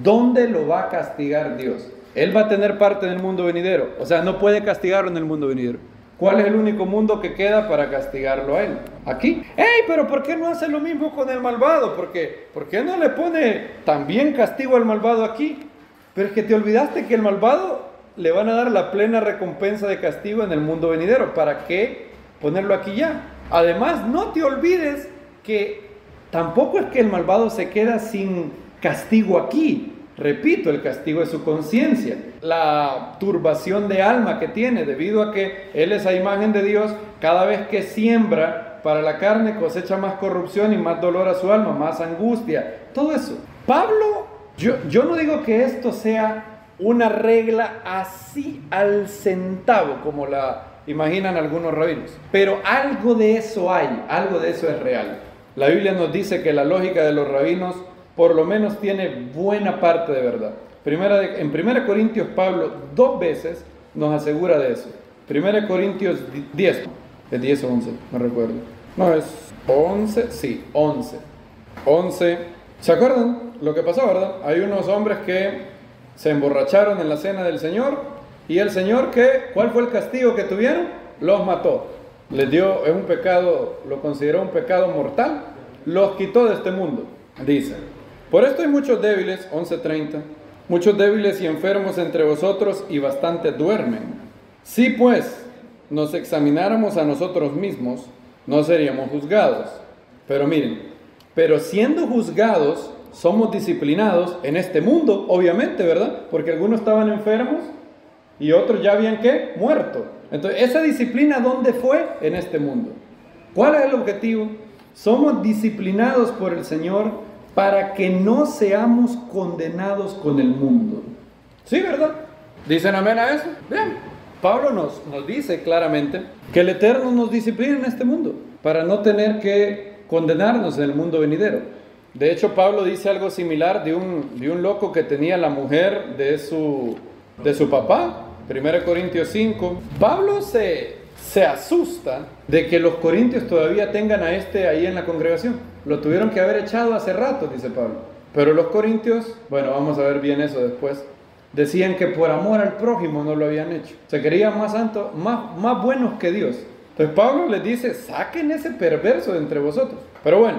¿Dónde lo va a castigar Dios? Él va a tener parte en el mundo venidero. O sea, no puede castigarlo en el mundo venidero. ¿Cuál es el único mundo que queda para castigarlo a él? Aquí. ¡Ey! Pero ¿por qué no hace lo mismo con el malvado? ¿Por qué no le pone también castigo al malvado aquí? Pero es que te olvidaste que el malvado le van a dar la plena recompensa de castigo en el mundo venidero. ¿Para qué ponerlo aquí ya? Además, no te olvides que tampoco es que el malvado se queda sin castigo aquí. Repito, el castigo es su conciencia, la turbación de alma que tiene, debido a que él es a imagen de Dios. Cada vez que siembra para la carne, cosecha más corrupción y más dolor a su alma, más angustia, todo eso. Pablo, yo no digo que esto sea una regla así al centavo, como la imaginan algunos rabinos, pero algo de eso hay, algo de eso es real. La Biblia nos dice que la lógica de los rabinos por lo menos tiene buena parte de verdad. En 1 Corintios, Pablo 2 veces nos asegura de eso. 1 Corintios 10, es 10 o 11, no recuerdo. No, es 11, sí, 11. 11. ¿Se acuerdan lo que pasó, verdad? Hay unos hombres que se emborracharon en la cena del Señor, y el Señor, ¿cuál fue el castigo que tuvieron? Los mató. Les dio, es un pecado, lo consideró un pecado mortal, los quitó de este mundo, dice. Por esto hay muchos débiles, 11:30, muchos débiles y enfermos entre vosotros, y bastantes duermen. Si pues nos examináramos a nosotros mismos, no seríamos juzgados. Pero miren, pero siendo juzgados, somos disciplinados en este mundo, obviamente, ¿verdad? Porque algunos estaban enfermos y otros ya habían, muerto. Entonces, esa disciplina, ¿dónde fue? En este mundo. ¿Cuál es el objetivo? Somos disciplinados por el Señor para que no seamos condenados con el mundo. ¿Sí, verdad? ¿Dicen amén a eso? Bien. Pablo nos dice claramente que el Eterno nos disciplina en este mundo para no tener que condenarnos en el mundo venidero. De hecho, Pablo dice algo similar de un loco que tenía la mujer de su papá. 1 Corintios 5. Pablo se asusta de que los corintios todavía tengan a ahí en la congregación. Lo tuvieron que haber echado hace rato, dice Pablo. Pero los corintios, bueno, vamos a ver bien eso después, decían que por amor al prójimo no lo habían hecho. Se creían más santos, más buenos que Dios. Entonces Pablo les dice, saquen ese perverso de entre vosotros. Pero bueno,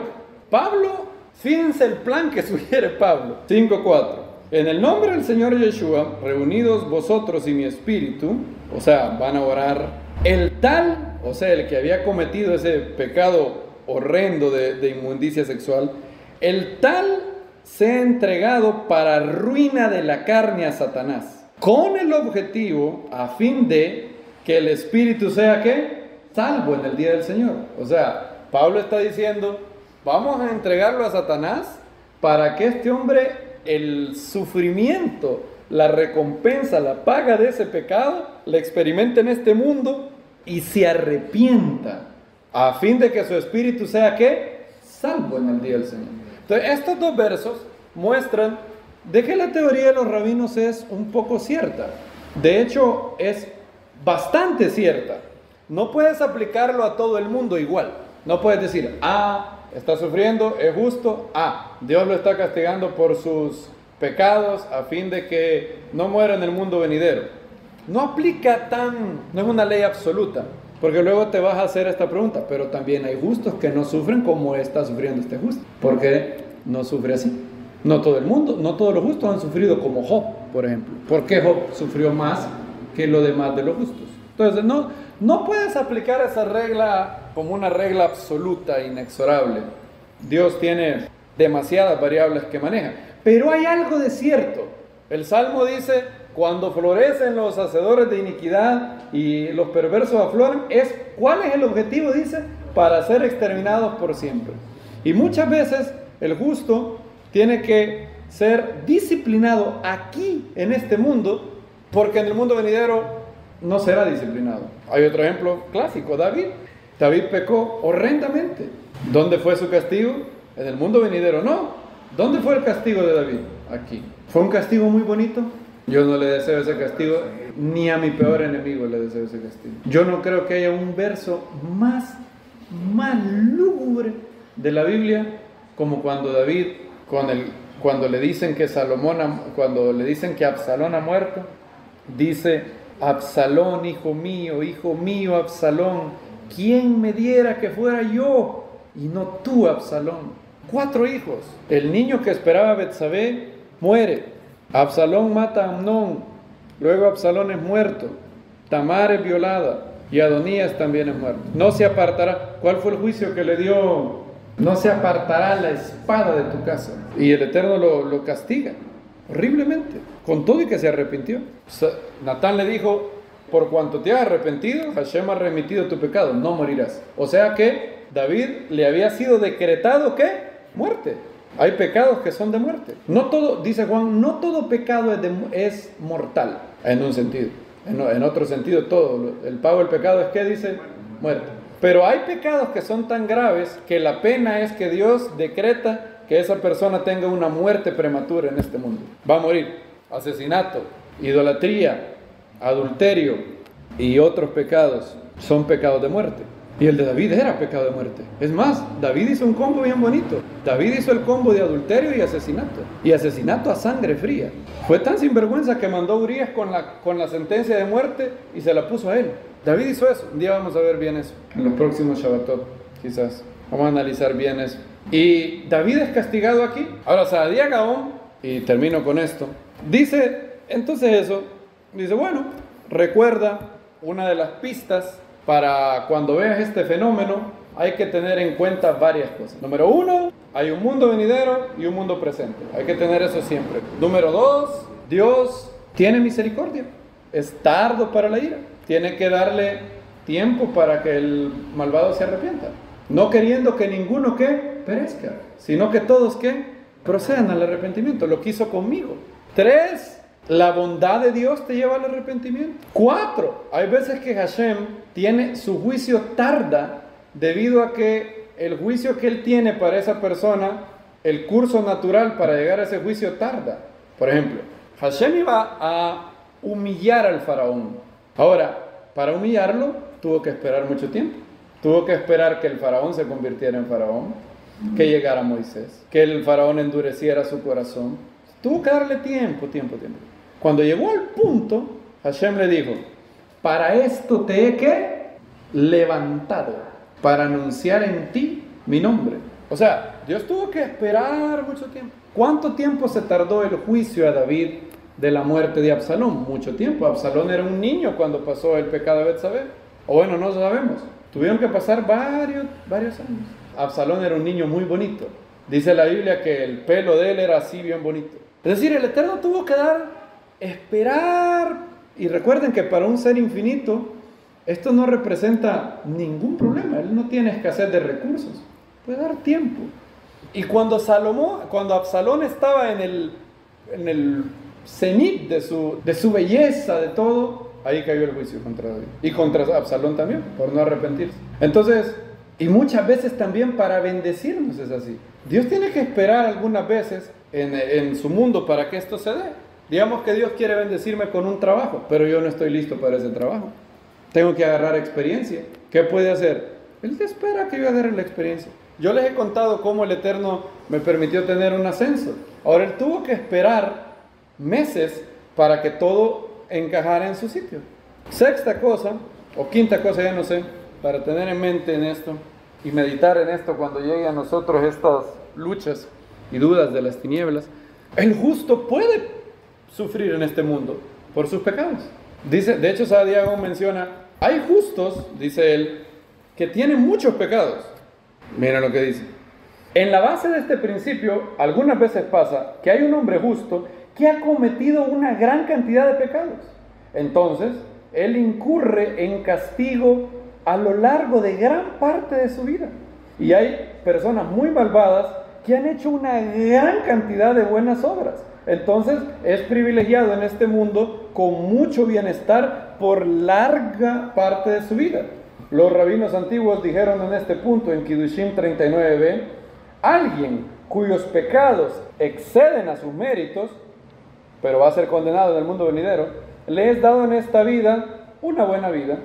Pablo, fíjense el plan que sugiere Pablo. 5:4. En el nombre del Señor Yeshua, reunidos vosotros y mi espíritu, o sea, van a orar, el tal, o sea, el que había cometido ese pecado horrendo de inmundicia sexual, el tal sea entregado para ruina de la carne a Satanás, con el objetivo, a fin de que el espíritu sea, salvo en el día del Señor. O sea, Pablo está diciendo, vamos a entregarlo a Satanás para que este hombre, el sufrimiento, la recompensa, la paga de ese pecado, la experimente en este mundo y se arrepienta, a fin de que su espíritu sea, salvo en el día del Señor. Entonces, estos dos versos muestran de que la teoría de los rabinos es un poco cierta. De hecho, es bastante cierta. No puedes aplicarlo a todo el mundo igual. No puedes decir, está sufriendo, es justo, Dios lo está castigando por sus pecados a fin de que no muera en el mundo venidero. no aplica no es una ley absoluta, porque luego te vas a hacer esta pregunta, pero también hay justos que no sufren como está sufriendo este justo. ¿Por qué no sufre así? No todo el mundo, no todos los justos han sufrido como Job, por ejemplo. ¿Por qué Job sufrió más que lo demás de los justos? Entonces, no puedes aplicar esa regla como una regla absoluta, inexorable. Dios tiene demasiadas variables que maneja, pero hay algo de cierto. El Salmo dice: cuando florecen los hacedores de iniquidad y los perversos afloran, ¿cuál es el objetivo? Dice: para ser exterminados por siempre. Y muchas veces el justo tiene que ser disciplinado aquí en este mundo, porque en el mundo venidero no será disciplinado. Hay otro ejemplo clásico: David. David pecó horrendamente. ¿Dónde fue su castigo? En el mundo venidero no. ¿Dónde fue el castigo de David? Aquí. ¿Fue un castigo muy bonito? Yo no le deseo ese castigo, ni a mi peor enemigo le deseo ese castigo. Yo no creo que haya un verso más lúgubre de la Biblia como cuando David, cuando le dicen que Absalón ha muerto, dice: Absalón, hijo mío, Absalón, ¿quién me diera que fuera yo y no tú, Absalón? 4 hijos. El niño que esperaba a Betsabé muere. Absalón mata a Amnón. Luego Absalón es muerto. Tamar es violada. Y Adonías también es muerto. No se apartará. ¿Cuál fue el juicio que le dio? No se apartará la espada de tu casa. Y el Eterno lo castiga horriblemente, con todo y que se arrepintió. Natán le dijo: por cuanto te has arrepentido, Hashem ha remitido tu pecado, no morirás. O sea que David le había sido decretado, ¿qué? Muerte. Hay pecados que son de muerte. No todo, dice Juan, no todo pecado es mortal, en un sentido. En otro sentido, todo. El pago del pecado es, ¿qué dice? Muerte. Pero hay pecados que son tan graves que la pena es que Dios decreta que esa persona tenga una muerte prematura en este mundo. Va a morir. Asesinato, idolatría, adulterio y otros pecados son pecados de muerte. Y el de David era pecado de muerte. Es más, David hizo un combo bien bonito. David hizo el combo de adulterio y asesinato. Y asesinato a sangre fría. Fue tan sinvergüenza que mandó a Urías con la sentencia de muerte y se la puso a él. David hizo eso. Un día vamos a ver bien eso. En los próximos Shabbatot, quizás. Vamos a analizar bien eso. Y David es castigado aquí. Ahora, Saadía Gaón, y termino con esto, dice, entonces eso, dice, bueno, recuerda una de las pistas para cuando veas este fenómeno, hay que tener en cuenta varias cosas. Número 1, hay un mundo venidero y un mundo presente. Hay que tener eso siempre. Número 2, Dios tiene misericordia. Es tardo para la ira. Tiene que darle tiempo para que el malvado se arrepienta. No queriendo que ninguno que perezca, sino que todos que procedan al arrepentimiento. Lo quiso conmigo. 3, la bondad de Dios te lleva al arrepentimiento. 4, hay veces que Hashem tiene su juicio tarda debido a que el juicio que él tiene para esa persona, el curso natural para llegar a ese juicio tarda. Por ejemplo, Hashem iba a humillar al faraón. Ahora, para humillarlo tuvo que esperar mucho tiempo. Tuvo que esperar que el faraón se convirtiera en faraón, que llegara Moisés, que el faraón endureciera su corazón. Tuvo que darle tiempo. Cuando llegó al punto, Hashem le dijo: para esto te he levantado, para anunciar en ti mi nombre. O sea, Dios tuvo que esperar mucho tiempo. ¿Cuánto tiempo se tardó el juicio a David de la muerte de Absalón? Mucho tiempo. Absalón era un niño cuando pasó el pecado de Betsabé. O bueno, no sabemos. Tuvieron que pasar varios años. Absalón era un niño muy bonito. Dice la Biblia que el pelo de él era así bien bonito. Es decir, el Eterno tuvo que esperar. Y recuerden que para un ser infinito, esto no representa ningún problema. Él no tiene escasez de recursos. Puede dar tiempo. Y cuando Absalón estaba en el cenit de su belleza, de todo, ahí cayó el juicio contra David. Y contra Absalón también, por no arrepentirse. Entonces, y muchas veces también para bendecirnos es así. Dios tiene que esperar algunas veces en su mundo para que esto se dé. Digamos que Dios quiere bendecirme con un trabajo, pero yo no estoy listo para ese trabajo. Tengo que agarrar experiencia. ¿Qué puede hacer? Él te espera que yo agarre la experiencia. Yo les he contado cómo el Eterno me permitió tener un ascenso. Ahora, Él tuvo que esperar meses para que todo encajara en su sitio. Sexta cosa, o quinta cosa, ya no sé, para tener en mente en esto y meditar en esto cuando llegue a nosotros estas luchas y dudas de las tinieblas. El justo puede sufrir en este mundo por sus pecados. Dice, de hecho, Santiago menciona, hay justos, dice él, que tienen muchos pecados. Mira lo que dice. En la base de este principio, algunas veces pasa que hay un hombre justo que ha cometido una gran cantidad de pecados. Entonces, él incurre en castigo a lo largo de gran parte de su vida. Y hay personas muy malvadas que han hecho una gran cantidad de buenas obras. Entonces, es privilegiado en este mundo con mucho bienestar por larga parte de su vida. Los rabinos antiguos dijeron en este punto, en Kiddushim 39b, alguien cuyos pecados exceden a sus méritos, pero va a ser condenado en el mundo venidero, le es dado en esta vida una buena vida,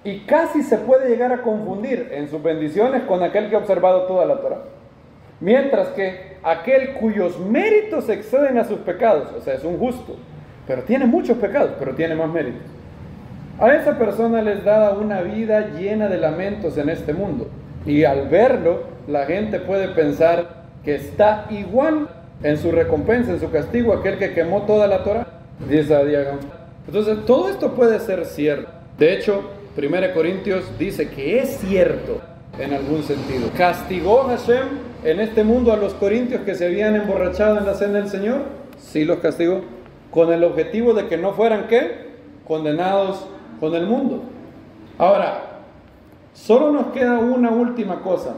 y casi se puede llegar a confundir en sus bendiciones con aquel que ha observado toda la Torah. Mientras que aquel cuyos méritos exceden a sus pecados, o sea, es un justo, pero tiene muchos pecados, pero tiene más méritos. A esa persona les da una vida llena de lamentos en este mundo. Y al verlo, la gente puede pensar que está igual en su recompensa, en su castigo, aquel que quemó toda la Torah, dice Adiagam. Entonces, todo esto puede ser cierto. De hecho, 1 Corintios dice que es cierto en algún sentido. ¿Castigó Hashem en este mundo a los corintios que se habían emborrachado en la cena del Señor? Sí los castigó, con el objetivo de que no fueran, ¿qué? Condenados con el mundo. Ahora, solo nos queda una última cosa,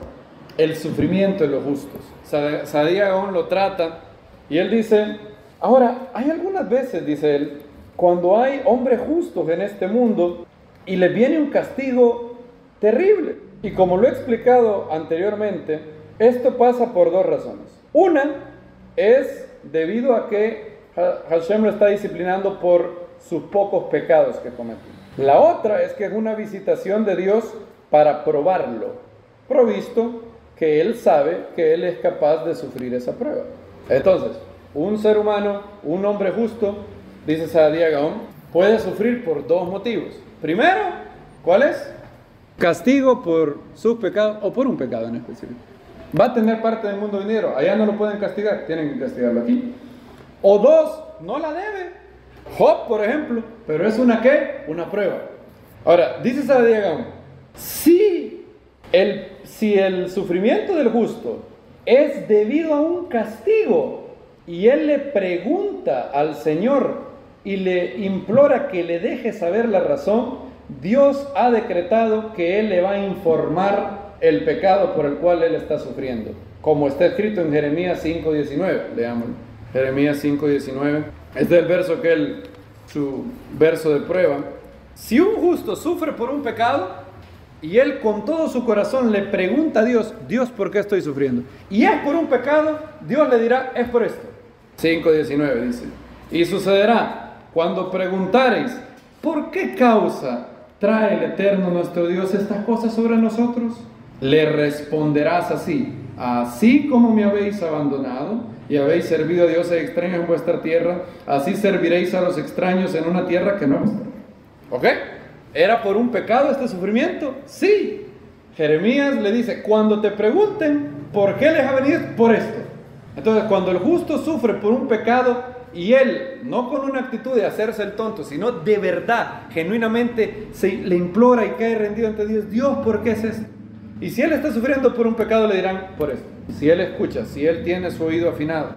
el sufrimiento de los justos. Saadia Gaon lo trata y él dice, ahora, hay algunas veces, dice él, cuando hay hombres justos en este mundo y les viene un castigo terrible. Y como lo he explicado anteriormente, esto pasa por dos razones. Una es debido a que Hashem lo está disciplinando por sus pocos pecados que cometió. La otra es que es una visitación de Dios para probarlo, provisto que Él sabe que Él es capaz de sufrir esa prueba. Entonces, un ser humano, un hombre justo, dice Saadia Gaon, puede sufrir por dos motivos. Primero, ¿cuál es? Castigo por sus pecados o por un pecado en específico. Va a tener parte del mundo venidero, allá no lo pueden castigar, tienen que castigarlo aquí. O dos, no la debe. Job, por ejemplo, pero es una ¿qué? Una prueba. Ahora, dice Saadia Gaon, si el sufrimiento del justo es debido a un castigo y él le pregunta al Señor y le implora que le deje saber la razón, Dios ha decretado que Él le va a informar el pecado por el cual él está sufriendo, como está escrito en Jeremías 5:19. Leámoslo. Jeremías 5:19. Este es el verso que su verso de prueba. Si un justo sufre por un pecado y él con todo su corazón le pregunta a Dios, Dios, ¿por qué estoy sufriendo? Y es por un pecado, Dios le dirá, es por esto. 5:19 dice, y sucederá cuando preguntareis, ¿por qué causa trae el Eterno nuestro Dios estas cosas sobre nosotros? Le responderás así, así como me habéis abandonado y habéis servido a dioses extraños en vuestra tierra, así serviréis a los extraños en una tierra que no es vuestra. ¿Ok? ¿Era por un pecado este sufrimiento? Sí. Jeremías le dice, cuando te pregunten por qué les ha venido, por esto. Entonces, cuando el justo sufre por un pecado y él, no con una actitud de hacerse el tonto, sino de verdad, genuinamente, le implora y cae rendido ante Dios, Dios, ¿por qué es esto? Y si él está sufriendo por un pecado, le dirán, por esto. Si él escucha, si él tiene su oído afinado.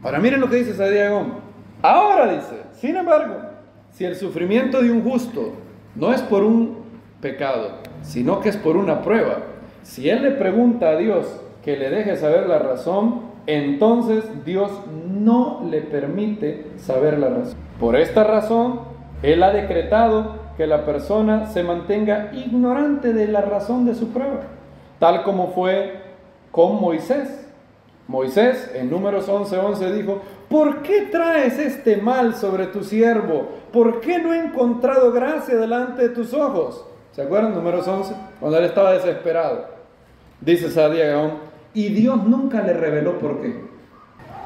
Ahora miren lo que dice Saadia Gaon. Ahora dice, sin embargo, si el sufrimiento de un justo no es por un pecado, sino que es por una prueba, si él le pregunta a Dios que le deje saber la razón, entonces Dios no le permite saber la razón. Por esta razón, Él ha decretado que la persona se mantenga ignorante de la razón de su prueba, tal como fue con Moisés. Moisés, en Números 11:11 dijo, ¿por qué traes este mal sobre tu siervo? ¿Por qué no he encontrado gracia delante de tus ojos? ¿Se acuerdan? Números 11, cuando él estaba desesperado. Dice Saadia Gaon, y Dios nunca le reveló por qué.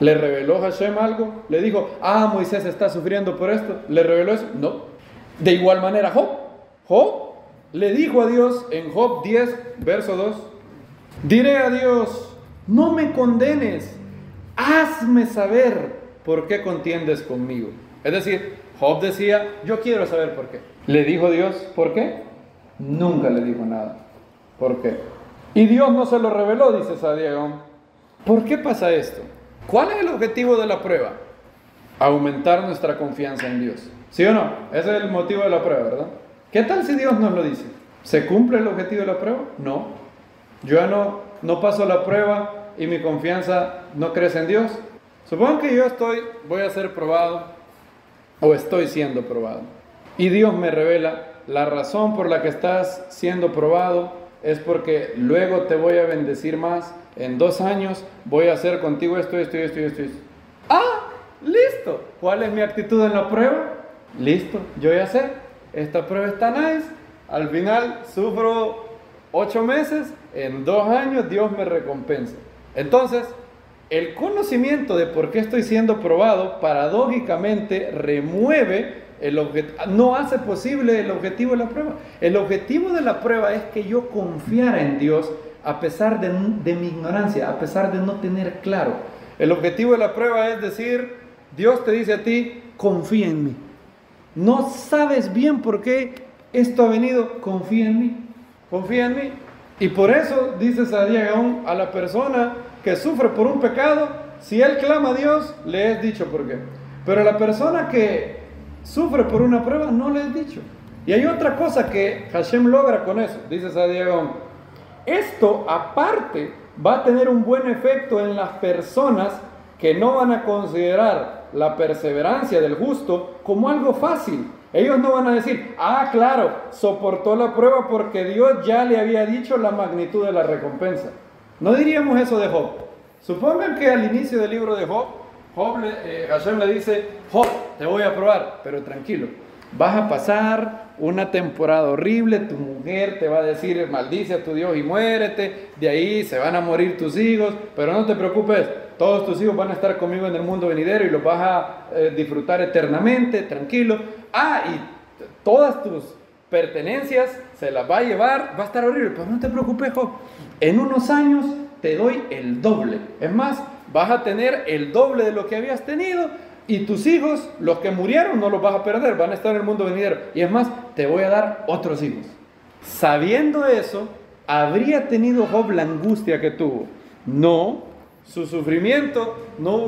¿Le reveló Hashem algo? ¿Le dijo, Moisés está sufriendo por esto? ¿Le reveló eso? No. De igual manera Job le dijo a Dios en Job 10, verso 2, diré a Dios, no me condenes, hazme saber por qué contiendes conmigo. Es decir, Job decía, yo quiero saber por qué. ¿Le dijo Dios por qué? Nunca le dijo nada. ¿Por qué? Y Dios no se lo reveló, dice Sadiagón. ¿Por qué pasa esto? ¿Cuál es el objetivo de la prueba? Aumentar nuestra confianza en Dios. ¿Sí o no? Ese es el motivo de la prueba, ¿verdad? ¿Qué tal si Dios nos lo dice? ¿Se cumple el objetivo de la prueba? No. Yo ya no paso la prueba y mi confianza no crece en Dios. Supongo que yo voy a ser probado o estoy siendo probado. Y Dios me revela la razón por la que estás siendo probado es porque luego te voy a bendecir más. En 2 años voy a hacer contigo esto. Listo. ¿Cuál es mi actitud en la prueba? Listo, yo ya sé. Esta prueba está nice. Al final sufro 8 meses. En 2 años Dios me recompensa. Entonces, el conocimiento de por qué estoy siendo probado, paradójicamente, remueve no hace posible el objetivo de la prueba. El objetivo de la prueba es que yo confiara en Dios a pesar de mi ignorancia, a pesar de no tener claro. El objetivo de la prueba es decir, Dios te dice a ti, confía en mí. No sabes bien por qué esto ha venido, confía en mí. Confía en mí. Y por eso, dice Sadiagón, a la persona que sufre por un pecado, si él clama a Dios, le es dicho por qué. Pero a la persona que sufre por una prueba, no le es dicho. Y hay otra cosa que Hashem logra con eso, dice Sadiagón. Esto, aparte, va a tener un buen efecto en las personas que no van a considerar la perseverancia del justo como algo fácil. Ellos no van a decir, claro, soportó la prueba porque Dios ya le había dicho la magnitud de la recompensa. No diríamos eso de Job. Supongan que al inicio del libro de Job, Hashem le dice, Job, te voy a probar, pero tranquilo, vas a pasar una temporada horrible, tu mujer te va a decir, maldice a tu Dios y muérete, de ahí se van a morir tus hijos, pero no te preocupes, todos tus hijos van a estar conmigo en el mundo venidero y los vas a disfrutar eternamente, tranquilo. Y todas tus pertenencias se las va a llevar, va a estar horrible, pero no te preocupes, Job, en unos años te doy el doble, es más, vas a tener el doble de lo que habías tenido y tus hijos, los que murieron, no los vas a perder, van a estar en el mundo venidero. Y es más, te voy a dar otros hijos. Sabiendo eso, ¿habría tenido Job la angustia que tuvo? No, su sufrimiento no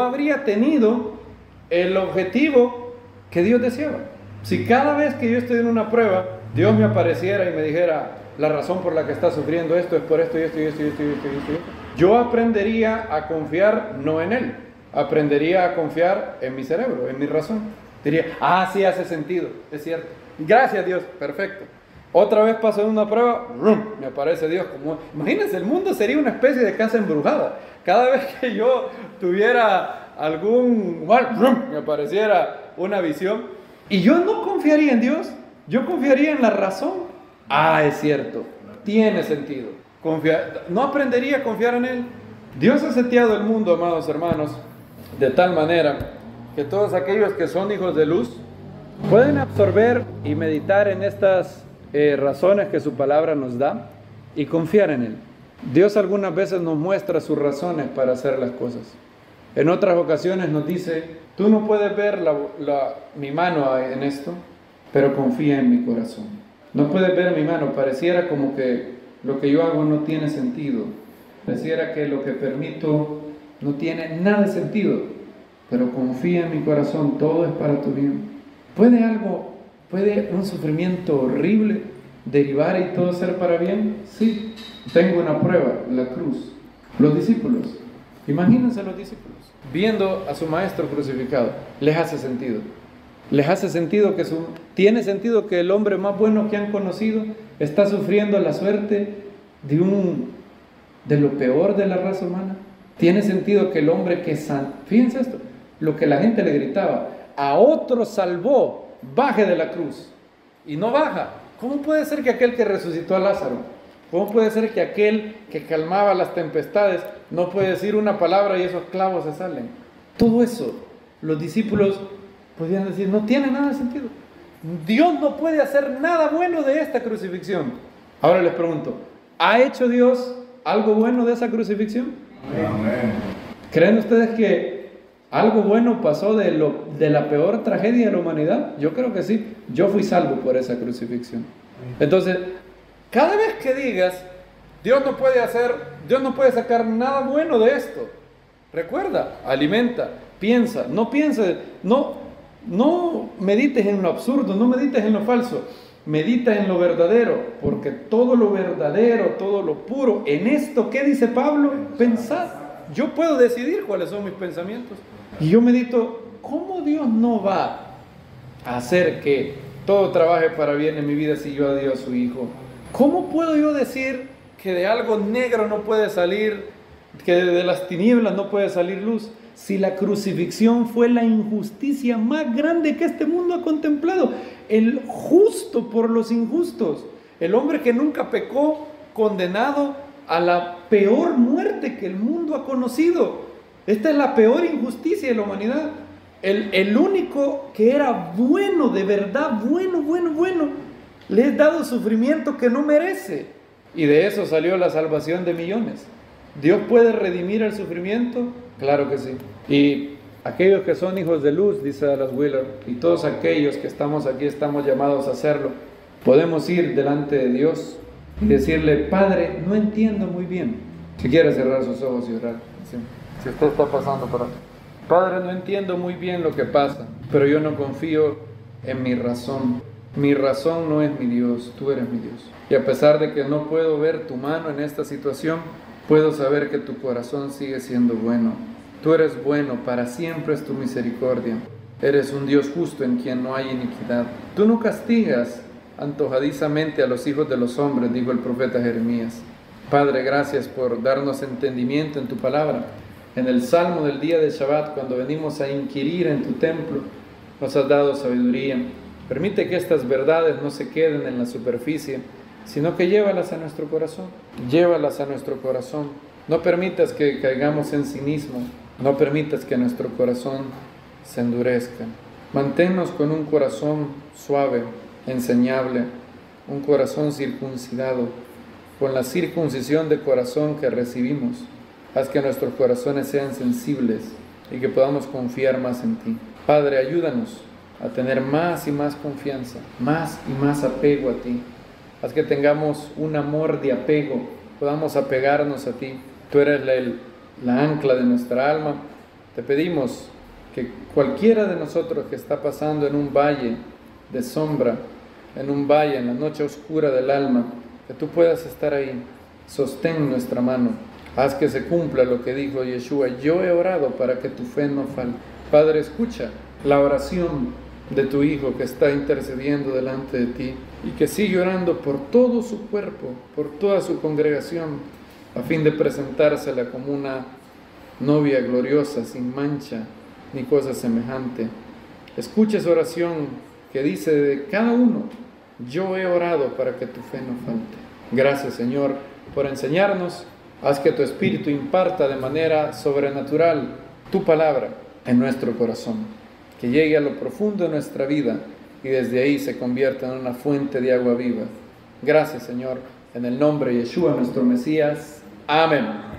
habría tenido el objetivo que Dios deseaba. Si cada vez que yo estoy en una prueba, Dios me apareciera y me dijera, la razón por la que estás sufriendo esto es por esto y esto y esto y esto y esto y esto, yo aprendería a confiar no en Él, aprendería a confiar en mi cerebro, en mi razón. Diría, sí hace sentido, es cierto. Gracias Dios, perfecto. Otra vez paso en una prueba, me aparece Dios como... Imagínense, el mundo sería una especie de casa embrujada. Cada vez que yo tuviera algún mal, me apareciera una visión. Y yo no confiaría en Dios, yo confiaría en la razón. Es cierto, tiene sentido. No aprendería a confiar en Él. Dios ha seteado el mundo, amados hermanos, de tal manera que todos aquellos que son hijos de luz pueden absorber y meditar en estas razones que su palabra nos da y confiar en Él. Dios algunas veces nos muestra sus razones para hacer las cosas. En otras ocasiones nos dice, tú no puedes ver mi mano en esto, pero confía en mi corazón. No puedes ver mi mano, pareciera como que lo que yo hago no tiene sentido. Pareciera que lo que permito no tiene nada de sentido, pero confía en mi corazón, todo es para tu bien. ¿Puede un sufrimiento horrible derivar y todo ser para bien? Sí, tengo una prueba, la cruz. Los discípulos, imagínense los discípulos, viendo a su maestro crucificado, les hace sentido. Les hace sentido tiene sentido que el hombre más bueno que han conocido está sufriendo la suerte de lo peor de la raza humana. Tiene sentido que el hombre fíjense esto, lo que la gente le gritaba, a otro salvó, baje de la cruz, y no baja. ¿Cómo puede ser que aquel que resucitó a Lázaro ¿Cómo puede ser que aquel que calmaba las tempestades no puede decir una palabra y esos clavos se salen? Todo eso, los discípulos podían decir, no tiene nada de sentido. Dios no puede hacer nada bueno de esta crucifixión. Ahora les pregunto, ¿ha hecho Dios algo bueno de esa crucifixión? Amén. ¿Creen ustedes que algo bueno pasó de la peor tragedia de la humanidad? Yo creo que sí. Yo fui salvo por esa crucifixión. Entonces, cada vez que digas, Dios no puede sacar nada bueno de esto, recuerda, alimenta, piensa, no pienses, no medites en lo absurdo, no medites en lo falso, medita en lo verdadero, porque todo lo verdadero, todo lo puro, en esto, ¿qué dice Pablo? Pensad. Yo puedo decidir cuáles son mis pensamientos. Y yo medito, ¿cómo Dios no va a hacer que todo trabaje para bien en mi vida si yo adhiero a su Hijo? ¿Cómo puedo yo decir que de algo negro no puede salir, que de las tinieblas no puede salir luz, si la crucifixión fue la injusticia más grande que este mundo ha contemplado? El justo por los injustos, el hombre que nunca pecó, condenado a la peor muerte que el mundo ha conocido. Esta es la peor injusticia de la humanidad. El único que era bueno, de verdad, bueno, le he dado sufrimiento que no merece. Y de eso salió la salvación de millones. ¿Dios puede redimir el sufrimiento? Claro que sí. Y aquellos que son hijos de luz, dice Dallas Willard, y todos aquellos que estamos aquí estamos llamados a hacerlo, podemos ir delante de Dios y decirle, Padre, no entiendo muy bien. Si quiere cerrar sus ojos y orar. Sí. Si usted está pasando por aquí. Padre, no entiendo muy bien lo que pasa, pero yo no confío en mi razón. Mi razón no es mi Dios, tú eres mi Dios. Y a pesar de que no puedo ver tu mano en esta situación, puedo saber que tu corazón sigue siendo bueno. Tú eres bueno, para siempre es tu misericordia. Eres un Dios justo en quien no hay iniquidad. Tú no castigas antojadizamente a los hijos de los hombres, dijo el profeta Jeremías. Padre, gracias por darnos entendimiento en tu palabra. En el salmo del día de Shabbat, cuando venimos a inquirir en tu templo, nos has dado sabiduría. Permite que estas verdades no se queden en la superficie, sino que llévalas a nuestro corazón. Llévalas a nuestro corazón. No permitas que caigamos en cinismo. No permitas que nuestro corazón se endurezca. Manténnos con un corazón suave, enseñable, un corazón circuncidado, con la circuncisión de corazón que recibimos. Haz que nuestros corazones sean sensibles y que podamos confiar más en ti. Padre, ayúdanos a tener más y más confianza, más y más apego a ti. Haz que tengamos un amor de apego, podamos apegarnos a ti. Tú eres la ancla de nuestra alma. Te pedimos que cualquiera de nosotros que está pasando en un valle de sombra, en un valle, en la noche oscura del alma, que tú puedas estar ahí. Sostén nuestra mano. Haz que se cumpla lo que dijo Yeshua. Yo he orado para que tu fe no falte. Padre, escucha la oración de tu Hijo que está intercediendo delante de ti y que sigue orando por todo su cuerpo, por toda su congregación, a fin de presentársela como una novia gloriosa, sin mancha ni cosa semejante. Escucha esa oración que dice de cada uno: yo he orado para que tu fe no falte. Gracias, Señor, por enseñarnos. Haz que tu Espíritu imparta de manera sobrenatural tu palabra en nuestro corazón, que llegue a lo profundo de nuestra vida y desde ahí se convierta en una fuente de agua viva. Gracias, Señor, en el nombre de Yeshua, nuestro Mesías. Amén.